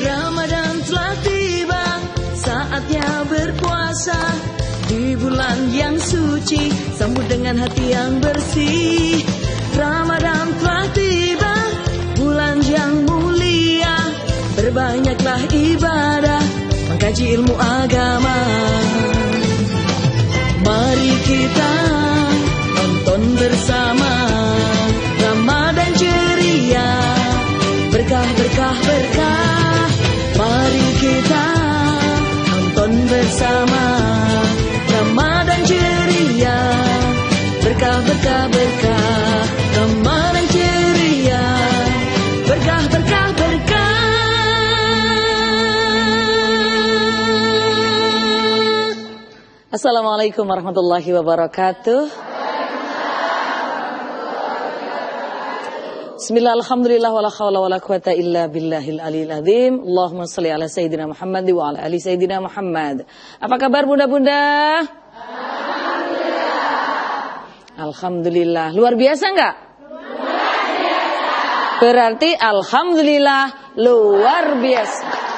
Ramadan telah tiba, saatnya berpuasa. Di bulan yang suci, sambut dengan hati yang bersih. Ramadan telah tiba, bulan yang mulia. Berbanyaklah ibadah, mengkaji ilmu agama. Mari kita nonton bersama Ramadan ceria, berkah, berkah, berkah. Mari kita nonton bersama Ramadan ceria, berkah, berkah, berkah. Ramadan ceria, berkah, berkah, berkah. Assalamualaikum warahmatullahi wabarakatuh. Bismillah, alhamdulillah, wala khawla wala quwata illa billahil aliyil azim. Allahumma salli ala Sayyidina Muhammad wa ala ali Sayyidina Muhammad. Apa kabar bunda-bunda? Alhamdulillah. Luar biasa enggak? Luar biasa. Berarti alhamdulillah luar biasa.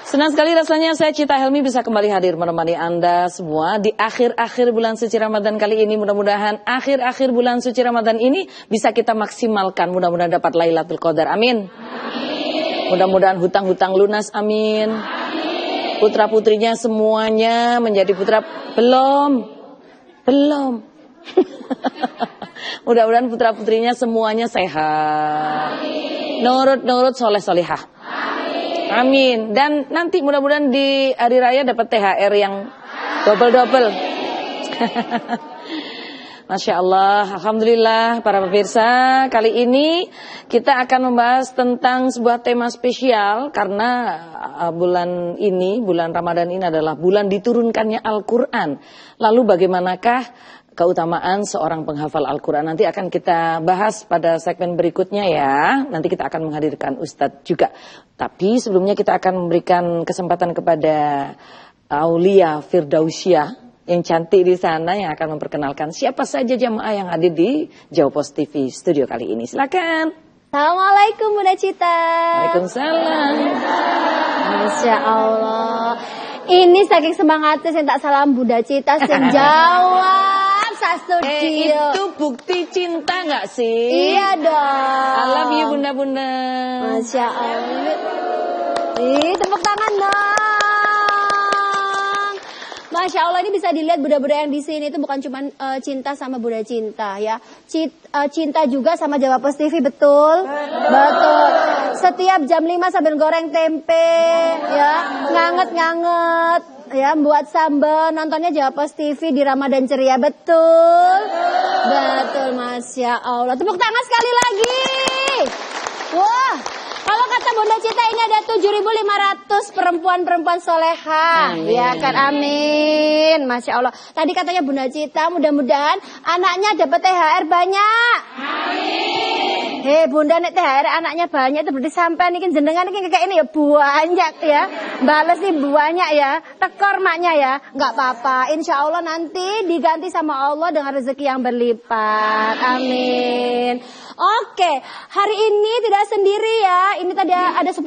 Senang sekali rasanya saya Cita Helmi bisa kembali hadir menemani Anda semua di akhir-akhir bulan suci Ramadan kali ini. Mudah-mudahan akhir-akhir bulan suci Ramadan ini bisa kita maksimalkan. Mudah-mudahan dapat Lailatul Qadar. Amin. Amin. Mudah-mudahan hutang-hutang lunas. Amin. Amin. Putra-putrinya semuanya menjadi putra. Belum. Mudah-mudahan putra-putrinya semuanya sehat. Nurut-nurut, soleh-solihah. Amin. Dan nanti mudah-mudahan di hari raya dapat THR yang double-double. Masya Allah. Alhamdulillah para pemirsa. Kali ini kita akan membahas tentang sebuah tema spesial. Karena bulan ini, bulan Ramadan ini adalah bulan diturunkannya Al-Quran. Lalu bagaimanakah keutamaan seorang penghafal Al-Quran? Nanti akan kita bahas pada segmen berikutnya ya. Nanti kita akan menghadirkan Ustadz juga. Tapi sebelumnya kita akan memberikan kesempatan kepada Aulia Firdausyah yang cantik di sana yang akan memperkenalkan siapa saja jamaah yang hadir di Jawa Post TV studio kali ini. Silakan. Assalamualaikum Bunda Cita. Waalaikumsalam. Masya Allah. Ini saking semangatnya saya tak salam Bunda Cita sejawab. Itu bukti cinta nggak sih? Iya dong. I love you bunda-bunda. Masya Allah. Tepuk tangan dong. Masya Allah, ini bisa dilihat bunda-bunda yang di sini itu bukan cuma cinta sama Bunda Cinta ya. Cinta juga sama Jawa Post TV, betul? Betul. Setiap jam 5 sambil goreng tempe ya, nganget-nganget. Ya, buat sambal, nontonnya Jawa Post TV di Ramadan ceria, betul? Betul, Masya Allah. Tepuk tangan sekali lagi. Wah, kalau kata Bunda Cita ini ada 7.500 perempuan-perempuan soleha. Ya kan, amin. Masya Allah. Tadi katanya Bunda Cita mudah-mudahan anaknya dapat THR banyak. Amin. Bunda nek THR anaknya banyak itu berarti sampai nih jenengan nih kayak ini ya banyak ya. Balas nih banyak ya. Tekor maknya ya. Enggak apa-apa. Insya Allah nanti diganti sama Allah dengan rezeki yang berlipat. Amin. Oke, hari ini tidak sendiri ya. Ini tadi ada 10.000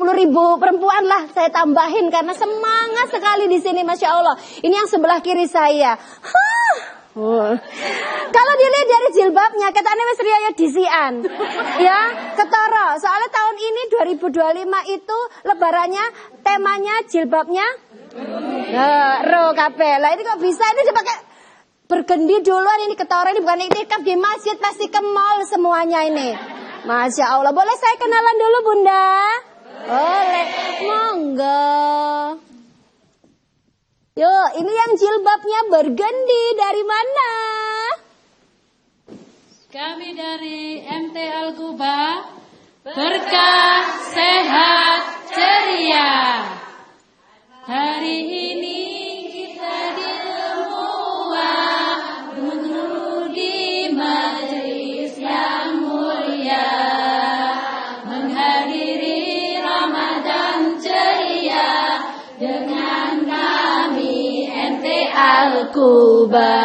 perempuan lah saya tambahin karena semangat sekali di sini, Masya Allah. Ini yang sebelah kiri saya. Kalau dilihat dari jilbabnya, katanya wis riyo disian. Ya, ketara. Soalnya tahun ini 2025 itu lebarannya temanya jilbabnya ro kabeh. Lah ini kok bisa ini dipakai bergendi duluan, ini ketara, ini bukan itikaf di masjid, pasti ke mall semuanya ini. Masya Allah. Boleh saya kenalan dulu Bunda? Boleh. Monggo. Yuk, ini yang jilbabnya bergendi dari mana? Kami dari MT Al-Quba, berkah, sehat, ceria. Hari ini kita di semua duduk di majelis yang mulia, menghadiri Ramadan ceria dengan kami MT Al-Quba,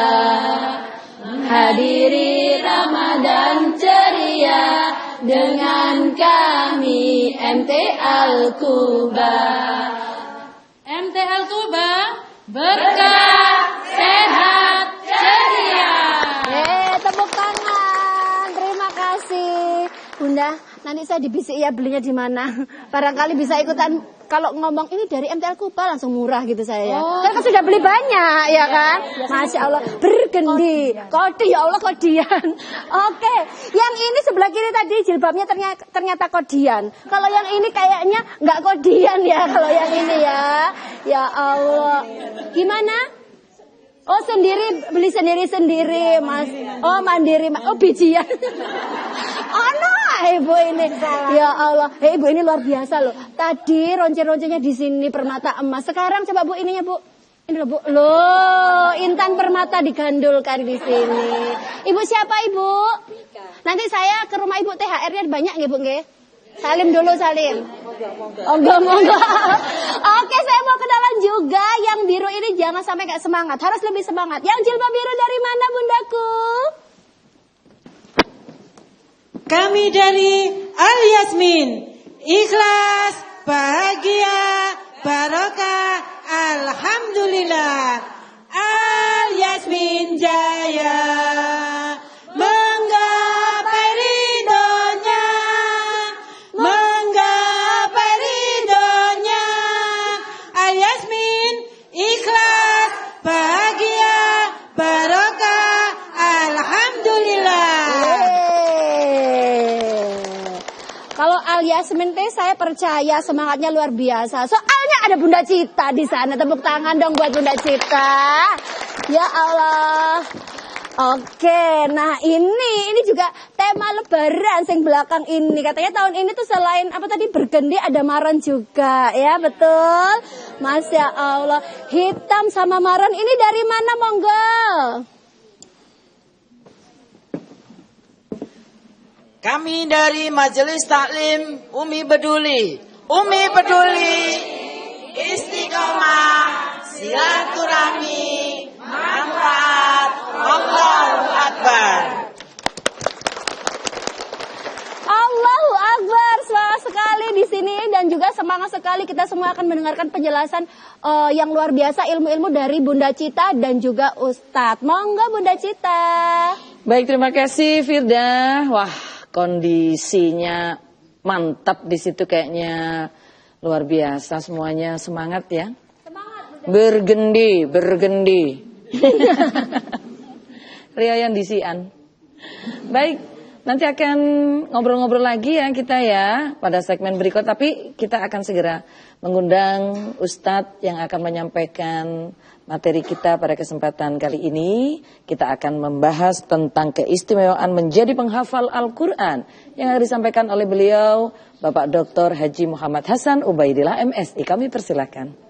menghadiri Ramadan ceria. dengan kami MT Al-Quba. MT Al-Quba berkah, sehat, ceria. Tepuk tangan. Terima kasih. Bunda, nanti saya dibisik ya belinya di mana. Barangkali bisa ikutan kalau ngomong ini dari MT Al-Quba langsung murah gitu saya ya. Karena kan sudah beli banyak ya kan. Masya Allah, bergendi. Kode ya Allah, kodian. Oke, yang ini sebelah kiri tadi jilbabnya ternyata kodian. Kalau yang ini kayaknya nggak kodian ya kalau yang ini ya. Ya Allah. Gimana? Oh sendiri, beli sendiri-sendiri mas. Oh mandiri, oh bijian. Oh no, ibu ini. Ya Allah, ibu ini luar biasa loh. Tadi ronce-roncenya di sini permata emas. Sekarang coba bu ininya bu. Ini loh bu. Loh, intan permata digandulkan di sini. Ibu siapa ibu? Nanti saya ke rumah ibu THR-nya banyak nggih bu nggih? Salim dulu, salim. Monggo. Oke, saya mau kenalan juga. Yang biru ini jangan sampai gak semangat. Harus lebih semangat. Yang jilbab biru dari mana, bundaku? Kami dari Al Yasmin. Ikhlas, bahagia, barokah, alhamdulillah. Al Yasmin jaya. Menggapai ridhonya, menggapai ridhonya. Al Yasmin ikhlas, bahagia, barokah, alhamdulillah. Kalau Al Yasmin teh saya percaya semangatnya luar biasa. Soalnya ada Bunda Cita di sana. Tepuk tangan dong buat Bunda Cita. Ya Allah. Oke, nah ini juga tema lebaran sing belakang ini. Katanya tahun ini tuh selain apa tadi bergendi ada maron juga, ya betul? Masya Allah, hitam sama maron ini dari mana monggo? Kami dari Majelis Taklim Umi Peduli. Umi Peduli, istiqomah, silaturahmi, manfaat, Allahu Akbar. Allahu Akbar, semangat sekali di sini dan juga semangat sekali kita semua akan mendengarkan penjelasan yang luar biasa ilmu-ilmu dari Bunda Cita dan juga Ustadz. Monggo Bunda Cita. Baik, terima kasih Firda. Wah, kondisinya mantap di situ kayaknya luar biasa semuanya, semangat ya. Bergendi. Riayan disian. Baik, nanti akan ngobrol-ngobrol lagi ya kita ya pada segmen berikut. Tapi kita akan segera mengundang Ustadz yang akan menyampaikan materi kita pada kesempatan kali ini. Kita akan membahas tentang keistimewaan menjadi penghafal Al-Quran yang akan disampaikan oleh beliau Bapak Dr. Haji Muhammad Hasan Ubaidillah MSI. Kami persilakan.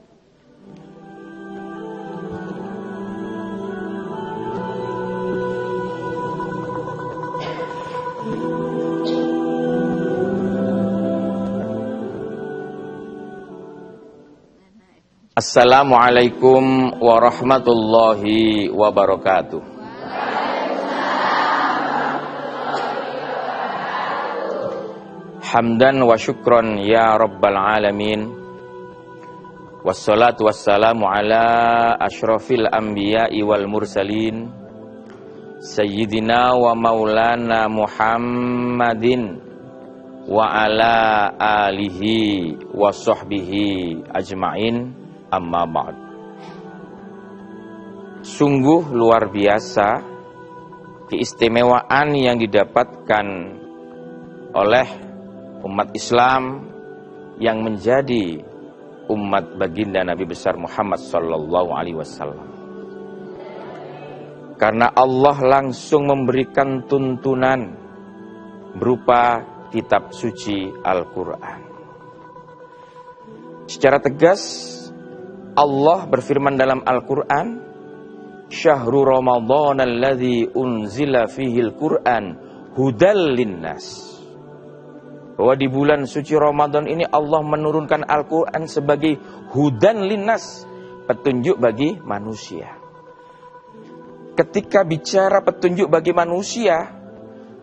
Assalamualaikum warahmatullahi wabarakatuh. Hamdan wa syukron ya rabbal alamin. Wassalatu wassalamu ala asyrafil anbiya'i wal mursalin Sayyidina wa maulana Muhammadin wa ala alihi wa sahbihi ajma'in. Amma ba'd. Sungguh luar biasa keistimewaan yang didapatkan oleh umat Islam yang menjadi umat baginda Nabi besar Muhammad sallallahu alaihi wasallam. Karena Allah langsung memberikan tuntunan berupa kitab suci Al-Quran. Secara tegas Allah berfirman dalam Al-Quran, Syahrul Ramadan alladzi unzila fihil Quran hudal linnas. Bahwa di bulan suci Ramadan ini Allah menurunkan Al-Quran sebagai hudan linnas, petunjuk bagi manusia. Ketika bicara petunjuk bagi manusia,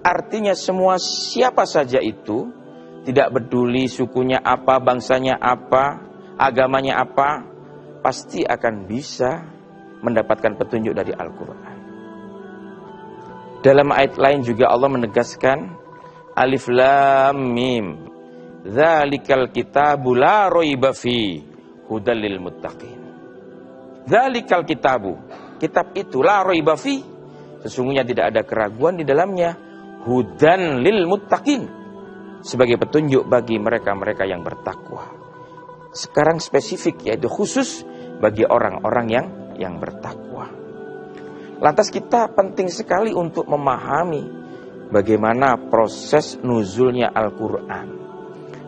artinya semua siapa saja itu, tidak peduli sukunya apa, bangsanya apa, agamanya apa, pasti akan bisa mendapatkan petunjuk dari Al-Quran. Dalam ayat lain juga Allah menegaskan, Alif Lam Mim, Dzalikal kitabu la raiba fi, hudal lil muttaqin. Dzalikal kitabu, kitab itu la raiba fi, sesungguhnya tidak ada keraguan di dalamnya, hudan lil muttaqin, sebagai petunjuk bagi mereka-mereka yang bertakwa. Sekarang spesifik, yaitu khusus bagi orang-orang yang bertakwa. Lantas kita penting sekali untuk memahami bagaimana proses nuzulnya Al-Quran.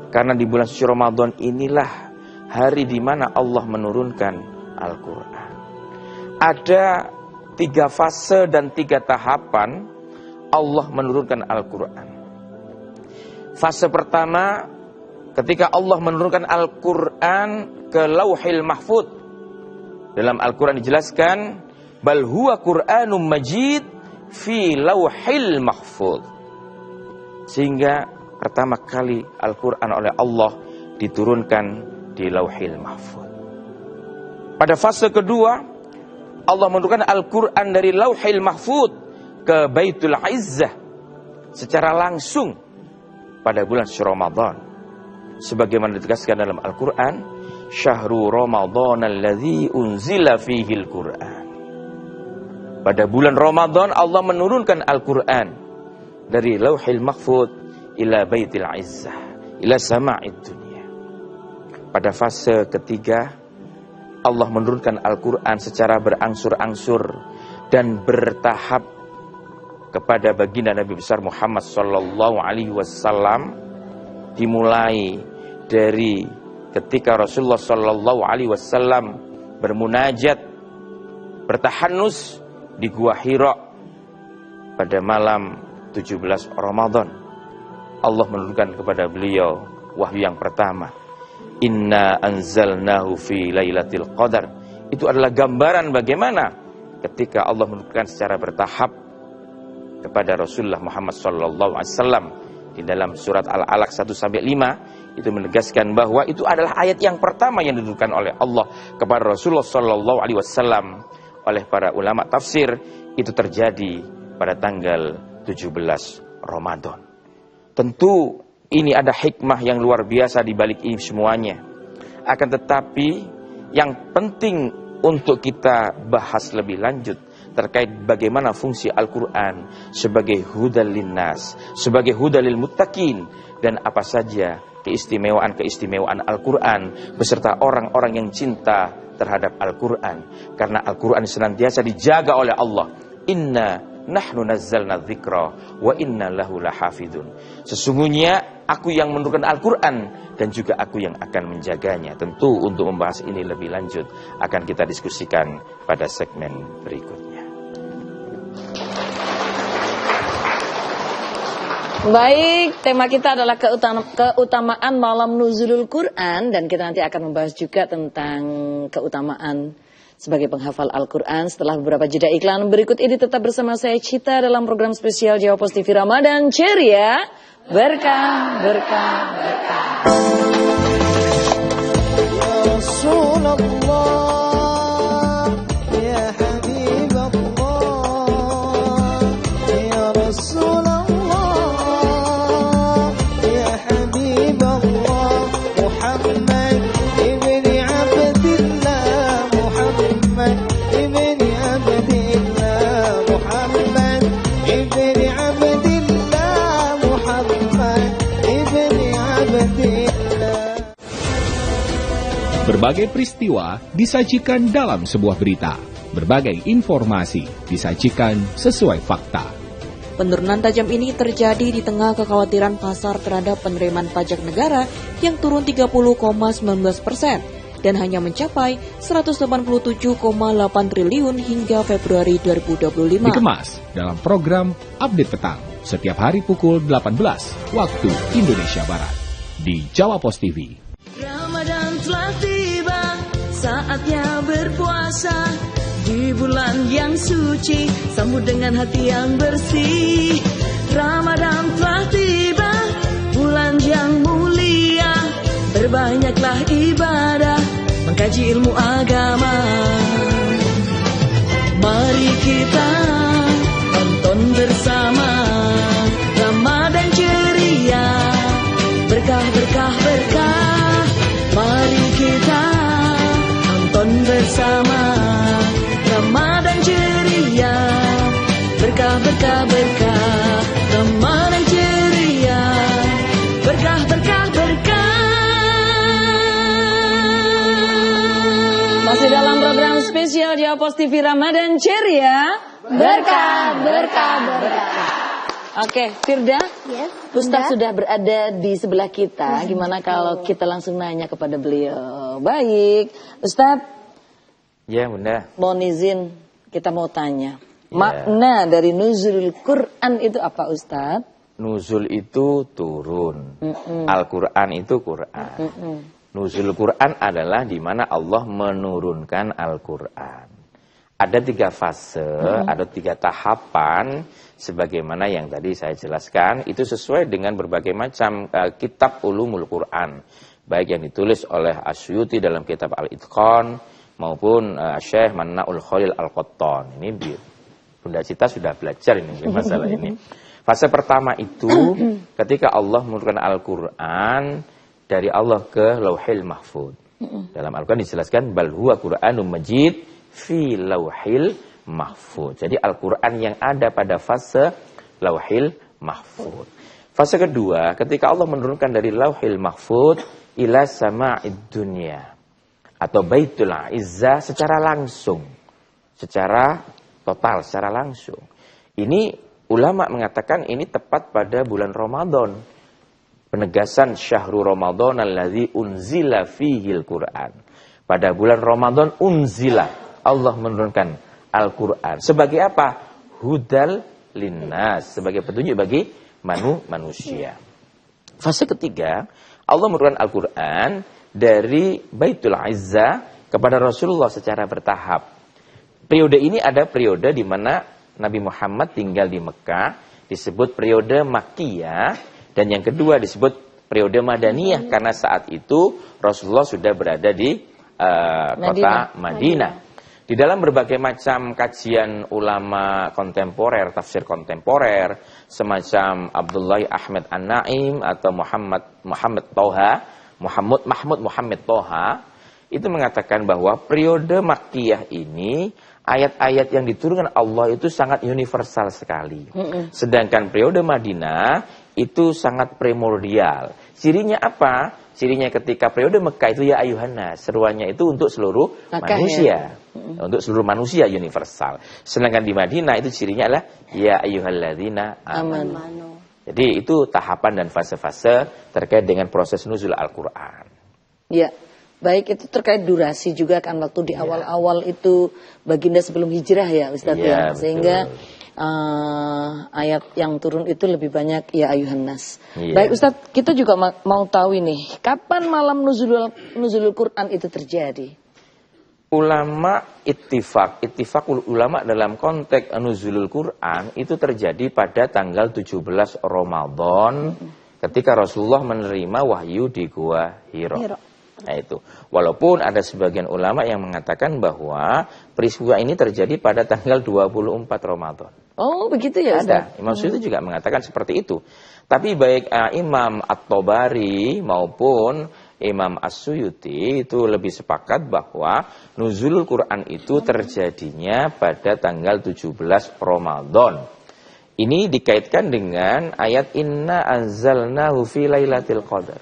Karena di bulan suci Ramadan inilah hari di mana Allah menurunkan Al-Quran. Ada 3 fase dan 3 tahapan Allah menurunkan Al-Quran. Fase pertama, ketika Allah menurunkan Al-Quran ke Lauhil Mahfud. Dalam Al-Quran dijelaskan, bal huwa Qur'anum majid fi Lauhil Mahfud. Sehingga pertama kali Al-Quran oleh Allah diturunkan di Lauhil Mahfud. Pada fase kedua, Allah menurunkan Al-Quran dari Lauhil Mahfud ke Baitul Izzah secara langsung pada bulan Ramadan. Sebagaimana ditegaskan dalam Al-Quran, Syahrul Ramadan alladzi unzila fihil Quran. Pada bulan Ramadan Allah menurunkan Al-Quran dari Lauhil Mahfud ila Baitil Izzah, ila sama'id dunia. Pada fase ketiga, Allah menurunkan Al-Quran secara berangsur-angsur dan bertahap kepada baginda Nabi besar Muhammad sallallahu alaihi wasallam, dimulai dari ketika Rasulullah sallallahu alaihi wasallam bermunajat, bertahanus di Gua Hira pada malam 17 Ramadan. Allah menurunkan kepada beliau wahyu yang pertama, Inna anzalnahu fi lailatul qadar. Itu adalah gambaran bagaimana ketika Allah menurunkan secara bertahap kepada Rasulullah Muhammad SAW. Di dalam surat Al-Alaq 1-5 itu menegaskan bahwa itu adalah ayat yang pertama yang diturunkan oleh Allah kepada Rasulullah SAW. Oleh para ulama tafsir, itu terjadi pada tanggal 17 Ramadan. Tentu ini ada hikmah yang luar biasa di balik ini semuanya. Akan tetapi yang penting untuk kita bahas lebih lanjut terkait bagaimana fungsi Al-Quran sebagai hudal linnas, sebagai hudal lil muttaqin, dan apa saja keistimewaan-keistimewaan Al-Quran beserta orang-orang yang cinta terhadap Al-Quran. Karena Al-Quran senantiasa dijaga oleh Allah. Inna nahnu nazzalna dzikra wa inna lahu lahafidun. Sesungguhnya aku yang menurunkan Al-Quran dan juga aku yang akan menjaganya. Tentu untuk membahas ini lebih lanjut akan kita diskusikan pada segmen berikutnya. Baik, tema kita adalah keutamaan malam nuzulul Quran, dan kita nanti akan membahas juga tentang keutamaan sebagai penghafal Al-Quran setelah beberapa jeda iklan. Berikut ini tetap bersama saya Cita dalam program spesial Jawa Pos TV Ramadan Ceria, berkah, berkah, berkah. Ya Rasulullah, ya Habibullah, ya Rasulullah, ya Habibullah, Muhammad ibni Abdillah, Muhammad ibni Abdillah, Muhammad ibni Abdillah, Muhammad ibni Abdillah. Berbagai peristiwa disajikan dalam sebuah berita. Berbagai informasi disajikan sesuai fakta. Penurunan tajam ini terjadi di tengah kekhawatiran pasar terhadap penerimaan pajak negara yang turun 30,19% dan hanya mencapai 187,8 triliun hingga Februari 2025. Dikemas dalam program Update Petang setiap hari pukul 18 waktu Indonesia Barat di Jawa Pos TV. Ramadan telah tiba, saatnya berpuasa. Di bulan yang suci, sambut dengan hati yang bersih. Ramadan telah tiba, bulan yang mulia. Berbanyaklah ibadah, mengkaji ilmu agama. Mari kita tonton bersama Ramadan ceria, berkah, berkah, berkah. Mari kita tonton bersama Ramadan ceria, berkah, berkah, berkah. Ramadan ceria, berkah, berkah, berkah. Masih dalam program spesial Jawa Pos TV Ramadan Ceria, Berkah, berkah, berkah. Oke, Firda, Yes, Ustadz Bunda. sudah berada di sebelah kita. Gimana kalau kita langsung nanya kepada beliau? Baik, Ustadz, Ya Bunda. mohon izin kita mau tanya. Ya. Makna dari nuzulul Quran itu apa, Ustadz? Nuzul itu turun. Al-Quran itu Quran. Nuzul Quran adalah di mana Allah menurunkan Al-Quran. Ada 3 fase, ada 3 tahapan, sebagaimana yang tadi saya jelaskan, itu sesuai dengan berbagai macam kitab ulumul Quran. Baik yang ditulis oleh Asyuti dalam kitab Al-Itqan, maupun Syekh Mannaul Khalil Al-Qattan. Ini Bunda Cita sudah belajar ini masalah ini. Fase pertama itu ketika Allah menurunkan Al-Quran dari Allah ke Lauhil Mahfud. Dalam Al-Quran dijelaskan bal huwa Qur'anum Majid fi Lauhil Mahfud. Jadi Al-Quran yang ada pada fase Lauhil Mahfud. Fase kedua ketika Allah menurunkan dari Lauhil Mahfud ila sama'id dunya atau Baitul Izzah secara langsung, secara total, secara langsung. Ini ulama mengatakan ini tepat pada bulan Ramadan. Penegasan syahrul Ramadan alladzi unzila fihil Quran. Pada bulan Ramadan unzila, Allah menurunkan Al-Quran. Sebagai apa? Hudal linnas, sebagai petunjuk bagi manusia. Fase ketiga, Allah menurunkan Al-Quran dari Baitul Izzah kepada Rasulullah secara bertahap. Periode ini ada periode di mana Nabi Muhammad tinggal di Mekah, disebut periode Makkiyah. Dan yang kedua disebut periode Madaniyah karena saat itu Rasulullah sudah berada di kota Madinah. Di dalam berbagai macam kajian ulama kontemporer, tafsir kontemporer, semacam Abdullah Ahmad An-Naim atau Muhammad Toha, itu mengatakan bahwa periode Makkiyah ini ayat-ayat yang diturunkan Allah itu sangat universal sekali. Sedangkan periode Madinah itu sangat primordial. Cirinya apa? Cirinya ketika periode Mekah itu ya ayuhannas, seruannya itu untuk seluruh manusia. Untuk seluruh manusia universal. Sedangkan di Madinah itu cirinya adalah ya ayyuhalladzina amanu. Jadi itu tahapan dan fase-fase terkait dengan proses nuzul Al-Quran. Ya, baik itu terkait durasi juga kan waktu di awal-awal itu baginda sebelum hijrah ya Ustadz ya. Sehingga ayat yang turun itu lebih banyak ya ayuhannas. Baik Ustadz, kita juga mau tahu ini, kapan malam nuzulul Quran itu terjadi? Ulama ittifaqul ulama dalam konteks nuzulul Quran itu terjadi pada tanggal 17 Ramadan ketika Rasulullah menerima wahyu di Gua Hira. Nah itu. Walaupun ada sebagian ulama yang mengatakan bahwa peristiwa ini terjadi pada tanggal 24 Ramadan. Oh, begitu ya Ustaz? Ada. Imam Suyuti juga mengatakan seperti itu. Tapi baik Imam At-Tabari maupun Imam As-Suyuti itu lebih sepakat bahwa nuzulul Quran itu terjadinya pada tanggal 17 Ramadan. Ini dikaitkan dengan ayat Inna anzalnahu fi lailatul qadar.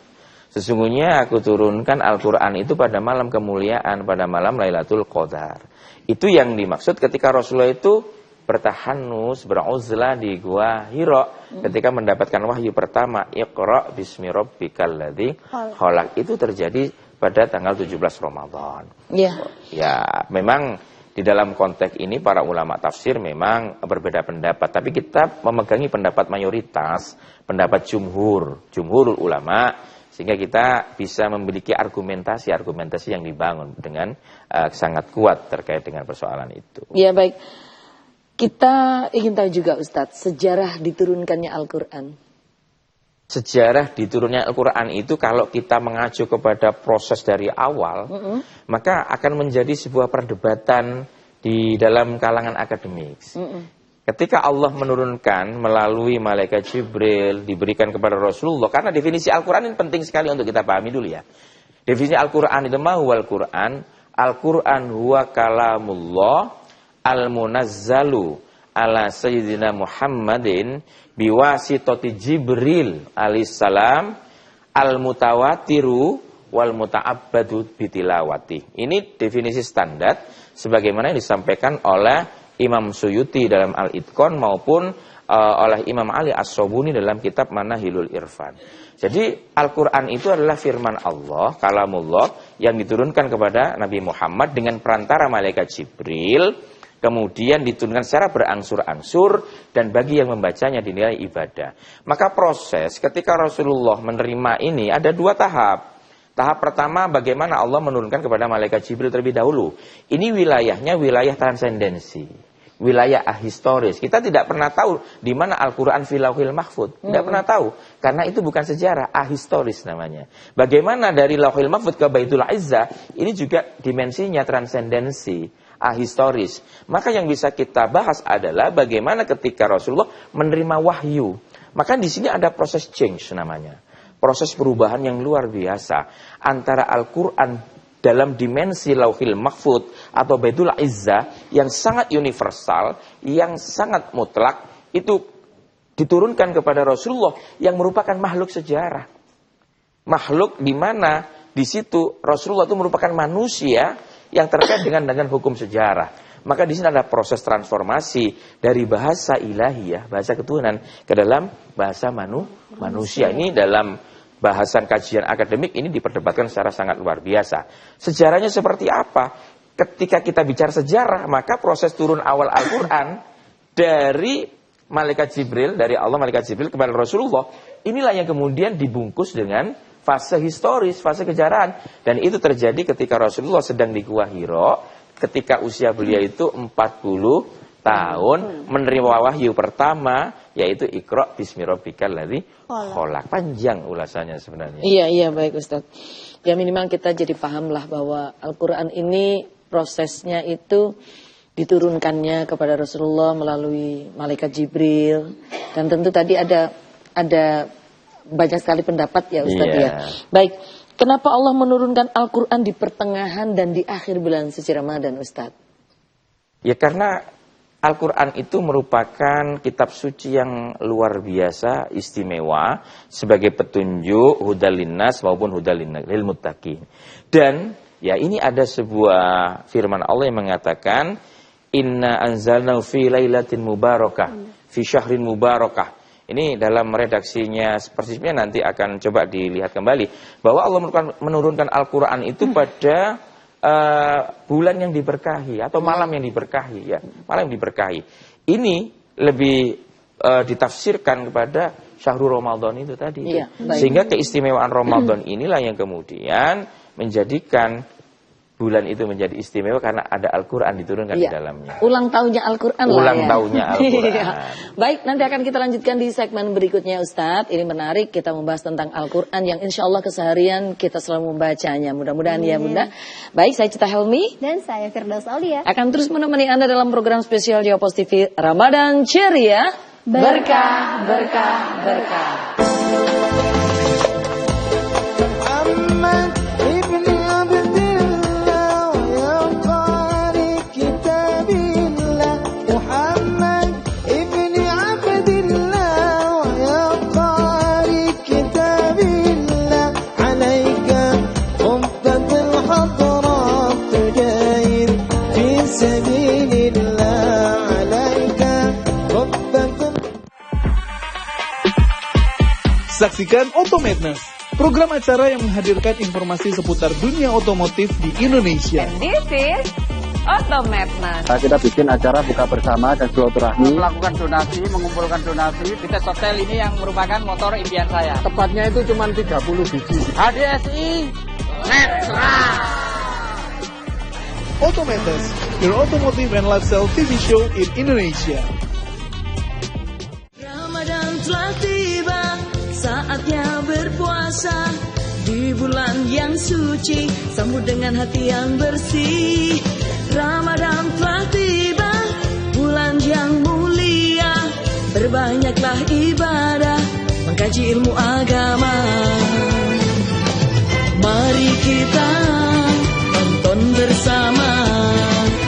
Sesungguhnya aku turunkan Al-Quran itu pada malam kemuliaan, pada malam Lailatul Qadar. Itu yang dimaksud ketika Rasulullah itu bertahanus, beruzlah di Gua Hira ketika mendapatkan wahyu pertama, Iqra bismi rabbikal ladzi khalaq. Itu terjadi pada tanggal 17 Ramadan. Ya, memang di dalam konteks ini para ulama tafsir memang berbeda pendapat, tapi kita memegangi pendapat mayoritas, pendapat jumhurul ulama, sehingga kita bisa memiliki argumentasi yang dibangun dengan sangat kuat terkait dengan persoalan itu. Ya baik. Kita ingin tahu juga Ustadz, sejarah diturunkannya Al-Quran. Sejarah diturunnya Al-Quran itu kalau kita mengacu kepada proses dari awal, maka akan menjadi sebuah perdebatan di dalam kalangan akademik. Ketika Allah menurunkan melalui malaikat Jibril, diberikan kepada Rasulullah, karena definisi Al-Quran ini penting sekali untuk kita pahami dulu ya. Definisi Al-Quran itu huwal Quran. Al-Quran huwa kalamullah al-munazzalu ala sayyidina Muhammadin biwasitati Jibril alaihissalam al-mutawatiru wal muta'abbadu bitilawati. Ini definisi standar sebagaimana yang disampaikan oleh Imam Suyuti dalam Al-Itqan maupun oleh Imam Ali As-Sobuni dalam kitab Manahilul Irfan. Jadi Al-Quran itu adalah firman Allah, kalamullah yang diturunkan kepada Nabi Muhammad dengan perantara malaikat Jibril, kemudian diturunkan secara berangsur-angsur dan bagi yang membacanya dinilai ibadah. Maka proses ketika Rasulullah menerima ini ada dua tahap. Tahap pertama bagaimana Allah menurunkan kepada malaikat Jibril terlebih dahulu. Ini wilayahnya wilayah transendensi, wilayah ahistoris. Kita tidak pernah tahu di mana Al-Quran fil lauhil mahfud. Tidak pernah tahu. Karena itu bukan sejarah, ahistoris namanya. Bagaimana dari lauhil mahfud ke Baitul Izzah, ini juga dimensinya transendensi, ahistoris. Maka yang bisa kita bahas adalah bagaimana ketika Rasulullah menerima wahyu. Maka di sini ada proses change namanya. Proses perubahan yang luar biasa antara Al-Quran dalam dimensi lauhil mahfud atau Baitul Izzah yang sangat universal, yang sangat mutlak, itu diturunkan kepada Rasulullah yang merupakan makhluk sejarah. Makhluk di mana di situ Rasulullah itu merupakan manusia yang terkait dengan hukum sejarah. Maka di sini ada proses transformasi dari bahasa ilahiyah, bahasa ketuhanan ke dalam bahasa manusia. Ini dalam bahasan kajian akademik ini diperdebatkan secara sangat luar biasa. Sejarahnya seperti apa? Ketika kita bicara sejarah, maka proses turun awal Al-Quran dari malaikat Jibril, dari Allah malaikat Jibril kepada Rasulullah, inilah yang kemudian dibungkus dengan fase historis, fase kejaraan. Dan itu terjadi ketika Rasulullah sedang di Gua Hira, ketika usia beliau itu 40 tahun, menerima wahyu pertama, yaitu Iqra bismi rabbikal ladzi khalaq. Panjang ulasannya sebenarnya. Iya, baik Ustaz. Ya minimal kita jadi pahamlah bahwa Al-Quran ini prosesnya itu diturunkannya kepada Rasulullah melalui malaikat Jibril. Dan tentu tadi ada banyak sekali pendapat ya Ustaz ya. Baik, kenapa Allah menurunkan Al-Quran di pertengahan dan di akhir bulan suci Ramadan Ustaz? Ya karena Al-Quran itu merupakan kitab suci yang luar biasa, istimewa, sebagai petunjuk hudal linnas maupun hudal lil muttaqin. Dan ya ini ada sebuah firman Allah yang mengatakan, Inna anzalnahu fi lailatin mubarakah, fi syahrin mubarakah. Ini dalam redaksinya persisnya nanti akan coba dilihat kembali. Bahwa Allah menurunkan Al-Quran itu pada bulan yang diberkahi atau malam yang diberkahi ya, malam yang diberkahi. Ini lebih ditafsirkan kepada syahrul Ramadan itu tadi. Iya, sehingga keistimewaan Ramadan inilah yang kemudian menjadikan bulan itu menjadi istimewa karena ada Al-Quran diturunkan di dalamnya. Ulang tahunnya Al-Quran lah Ulang ya. tahunnya Al-Quran. Baik, nanti akan kita lanjutkan di segmen berikutnya Ustadz. Ini menarik, kita membahas tentang Al-Quran yang insya Allah keseharian kita selalu membacanya. Mudah-mudahan ya Bunda. Baik, saya Cita Helmi. Dan saya Firdaus Aulia. Akan terus menemani Anda dalam program spesial Jawa Pos TV Ramadan Ceria. Berkah, berkah, berkah. Saksikan Otomadness, program acara yang menghadirkan informasi seputar dunia otomotif di Indonesia. This is Otomadness. Kita bikin acara buka bersama dan silaturahmi. Melakukan donasi, mengumpulkan donasi. Kita hotel ini yang merupakan motor impian saya. Tepatnya itu cuma 30 biji. HDSI, Netra. Otomadness your automotive and lifestyle TV show in Indonesia. Ramadan telah tiba, saatnya berpuasa. Di bulan yang suci, sambut dengan hati yang bersih. Ramadan telah tiba, bulan yang mulia. Berbanyaklah ibadah, mengkaji ilmu agama. Mari kita tonton bersama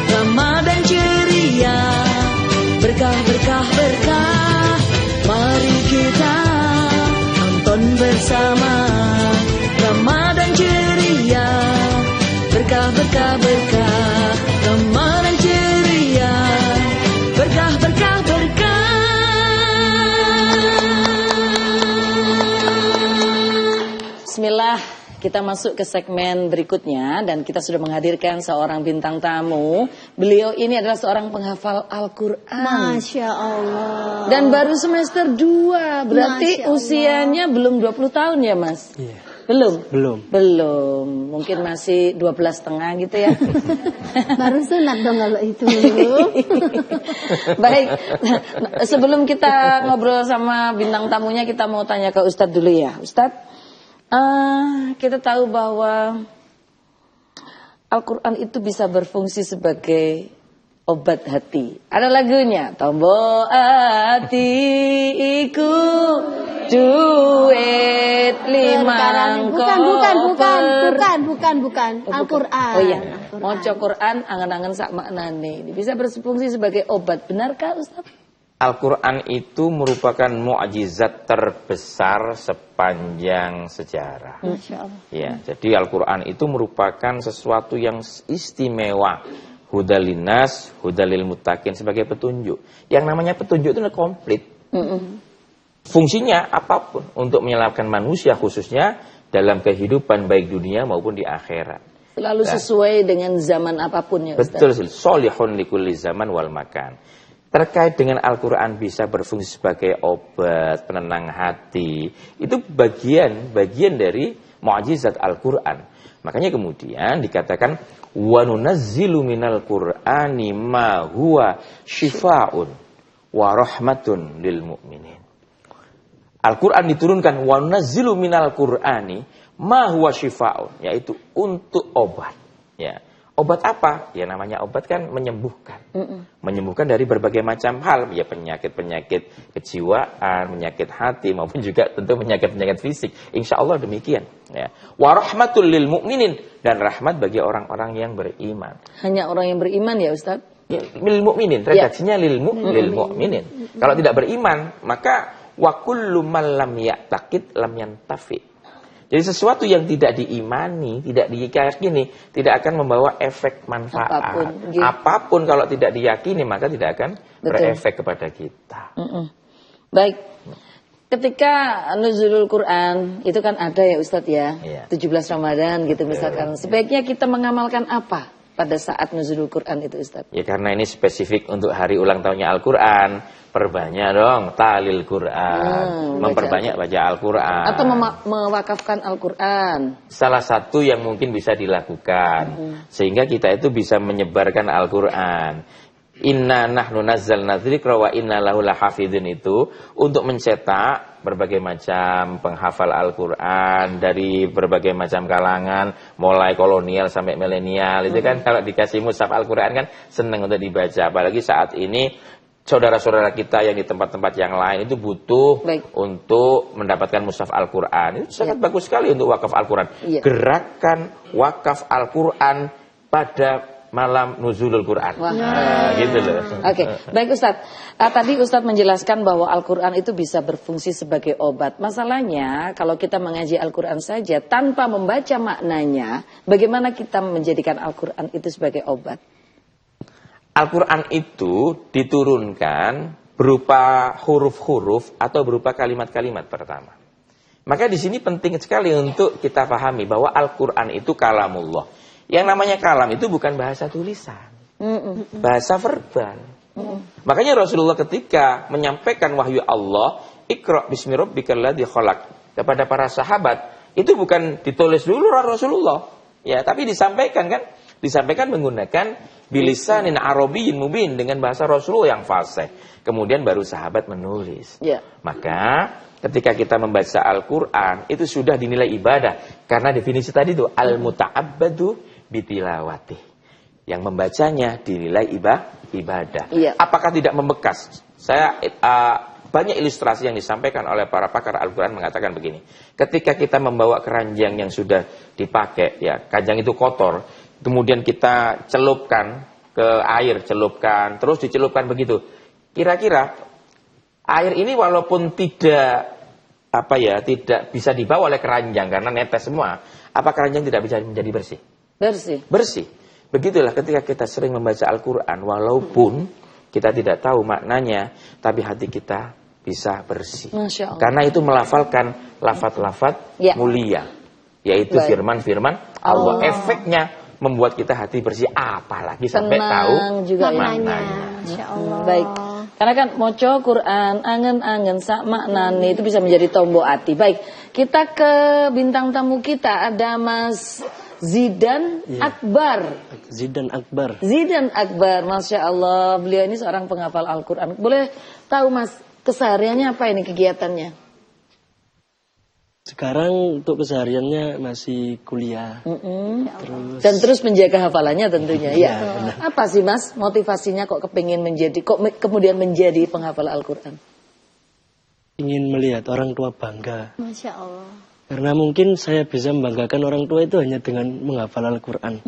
Ramadan ceria, berkah, berkah, berkah. Mari kita tonton bersama Ramadan ceria, berkah, berkah, berkah. Ramadan ceria, berkah, berkah, berkah. Bismillah, kita masuk ke segmen berikutnya dan kita sudah menghadirkan seorang bintang tamu. Beliau ini adalah seorang penghafal Al-Quran. Masya Allah. Dan baru semester 2, berarti usianya belum 20 tahun ya Mas? Iya. Belum? Belum, mungkin masih 12,5 gitu ya. Baru sunat dong kalau itu. Baik, sebelum kita ngobrol sama bintang tamunya, kita mau tanya ke Ustadz dulu ya. Ustadz, kita tahu bahwa Al-Quran itu bisa berfungsi sebagai obat hati. Ada lagunya, tombo hatiku duit 5 bukan Al-Quran. Oh iya, maca Quran angen-angen sak maknane. Bisa berfungsi sebagai obat. Benarkah Ustaz? Al-Quran itu merupakan mukjizat terbesar sepanjang sejarah. Masya Allah. Ya, jadi Al-Quran itu merupakan sesuatu yang istimewa. Hudalinas, hudalil muttaqin, sebagai petunjuk. Yang namanya petunjuk itu komplit. Fungsinya apapun untuk menyelamatkan manusia, khususnya dalam kehidupan baik dunia maupun di akhirat. Selalu sesuai dengan zaman apapun ya Ustaz. Betul, solihun likulli zaman wal makan. Terkait dengan Al-Quran bisa berfungsi sebagai obat, penenang hati, itu bagian dari mukjizat Al-Quran. Makanya kemudian dikatakan wa nunazzilu minal Qur'ani ma huwa syifaa'un wa rahmatun lil mu'minin. Al-Quran diturunkan wa nunazzilu minal Qur'ani ma huwa syifaa'un, yaitu untuk obat. Ya. Obat apa? Ya namanya obat kan menyembuhkan. Menyembuhkan dari berbagai macam hal, ya penyakit-penyakit kejiwaan, penyakit hati maupun juga tentu penyakit-penyakit fisik. Insya Allah demikian. Ya. Wa rahmatul lil mu'minin, dan rahmat bagi orang-orang yang beriman. Hanya orang yang beriman ya Ustaz? Ya, lil mu'minin, redaksinya lil mu'minin. Kalau tidak beriman, maka wa kullu man lam ya'taqid lam yantafi. Jadi sesuatu yang tidak diimani, tidak diyakini, tidak akan membawa efek manfaat. Apapun kalau tidak diyakini, maka tidak akan berefek kepada kita. Baik, ketika nuzulul Quran, itu kan ada ya Ustadz ya, 17 Ramadan gitu misalkan. Sebaiknya kita mengamalkan apa pada saat nuzulul Quran itu Ustadz? Ya karena ini spesifik untuk hari ulang tahunnya Al-Quran, perbanyak dong talil Quran, memperbanyak baca Al-Quran. Atau mewakafkan Al-Quran. Salah satu yang mungkin bisa dilakukan, sehingga kita itu bisa menyebarkan Al-Quran. Inna nahnu nazzalna dzikra wa inna lahu lahafidun, itu untuk mencetak berbagai macam penghafal Al-Quran dari berbagai macam kalangan, mulai kolonial sampai milenial. Itu kan kalau dikasih mushaf Al-Quran kan senang untuk dibaca. Apalagi saat ini saudara-saudara kita yang di tempat-tempat yang lain itu butuh untuk mendapatkan mushaf Al-Quran. Itu sangat bagus sekali untuk wakaf Al-Quran. Gerakan wakaf Al-Quran pada malam nuzulul Quran. Gitu loh. Oke, baik Ustadz. Tadi Ustadz menjelaskan bahwa Al-Quran itu bisa berfungsi sebagai obat. Masalahnya kalau kita mengaji Al-Quran saja tanpa membaca maknanya, bagaimana kita menjadikan Al-Quran itu sebagai obat? Al-Quran itu diturunkan berupa huruf-huruf atau berupa kalimat-kalimat pertama. Maka di sini penting sekali untuk kita pahami bahwa Al-Quran itu kalamullah. Yang namanya kalam itu bukan bahasa tulisan, bahasa verbal. Makanya Rasulullah ketika menyampaikan wahyu Allah, Iqra bismi rabbikal ladzi khalaq, kepada para sahabat, itu bukan ditulis dulu Rasulullah, ya, tapi disampaikan kan. Disampaikan menggunakan bilisanin arabiyyin mubin, dengan bahasa Rasulullah yang fasih. Kemudian baru sahabat menulis. Ya. Maka ketika kita membaca Al-Quran itu sudah dinilai ibadah, karena definisi tadi itu al-muta'abbadu bitilawati. Yang membacanya dinilai ibadah. Iya. Apakah tidak membekas? Saya banyak ilustrasi yang disampaikan oleh para pakar Al-Quran mengatakan begini. Ketika kita membawa keranjang yang sudah dipakai, ya, keranjang itu kotor, kemudian kita celupkan ke air, terus dicelupkan begitu. Kira-kira air ini walaupun tidak bisa dibawa oleh keranjang karena netes semua, apa keranjang tidak bisa menjadi bersih? Bersih. Begitulah ketika kita sering membaca Al-Quran, walaupun kita tidak tahu maknanya, tapi hati kita bisa bersih. Masya Allah. Karena itu melafalkan lafaz-lafaz mulia, yaitu firman-firman Allah. Efeknya membuat kita hati bersih, apalagi sampai tahu juga maknanya. Masya Allah. Baik. Karena kan moco Quran, angen-angen sak maknane itu bisa menjadi tombok hati. Baik, kita ke bintang tamu kita, ada Mas Zidan Akbar. Zidan Akbar. Zidan Akbar, Masya Allah. Beliau ini seorang penghafal Al-Quran. Boleh tahu Mas, kesehariannya apa ini kegiatannya? Sekarang untuk kesehariannya masih kuliah. Terus menjaga hafalannya tentunya. Iya, Ya. benar. Apa sih Mas motivasinya kok kemudian menjadi penghafal Al-Quran? Ingin melihat orang tua bangga. Masya Allah. Karena mungkin saya bisa membanggakan orang tua itu hanya dengan menghafal Al-Quran.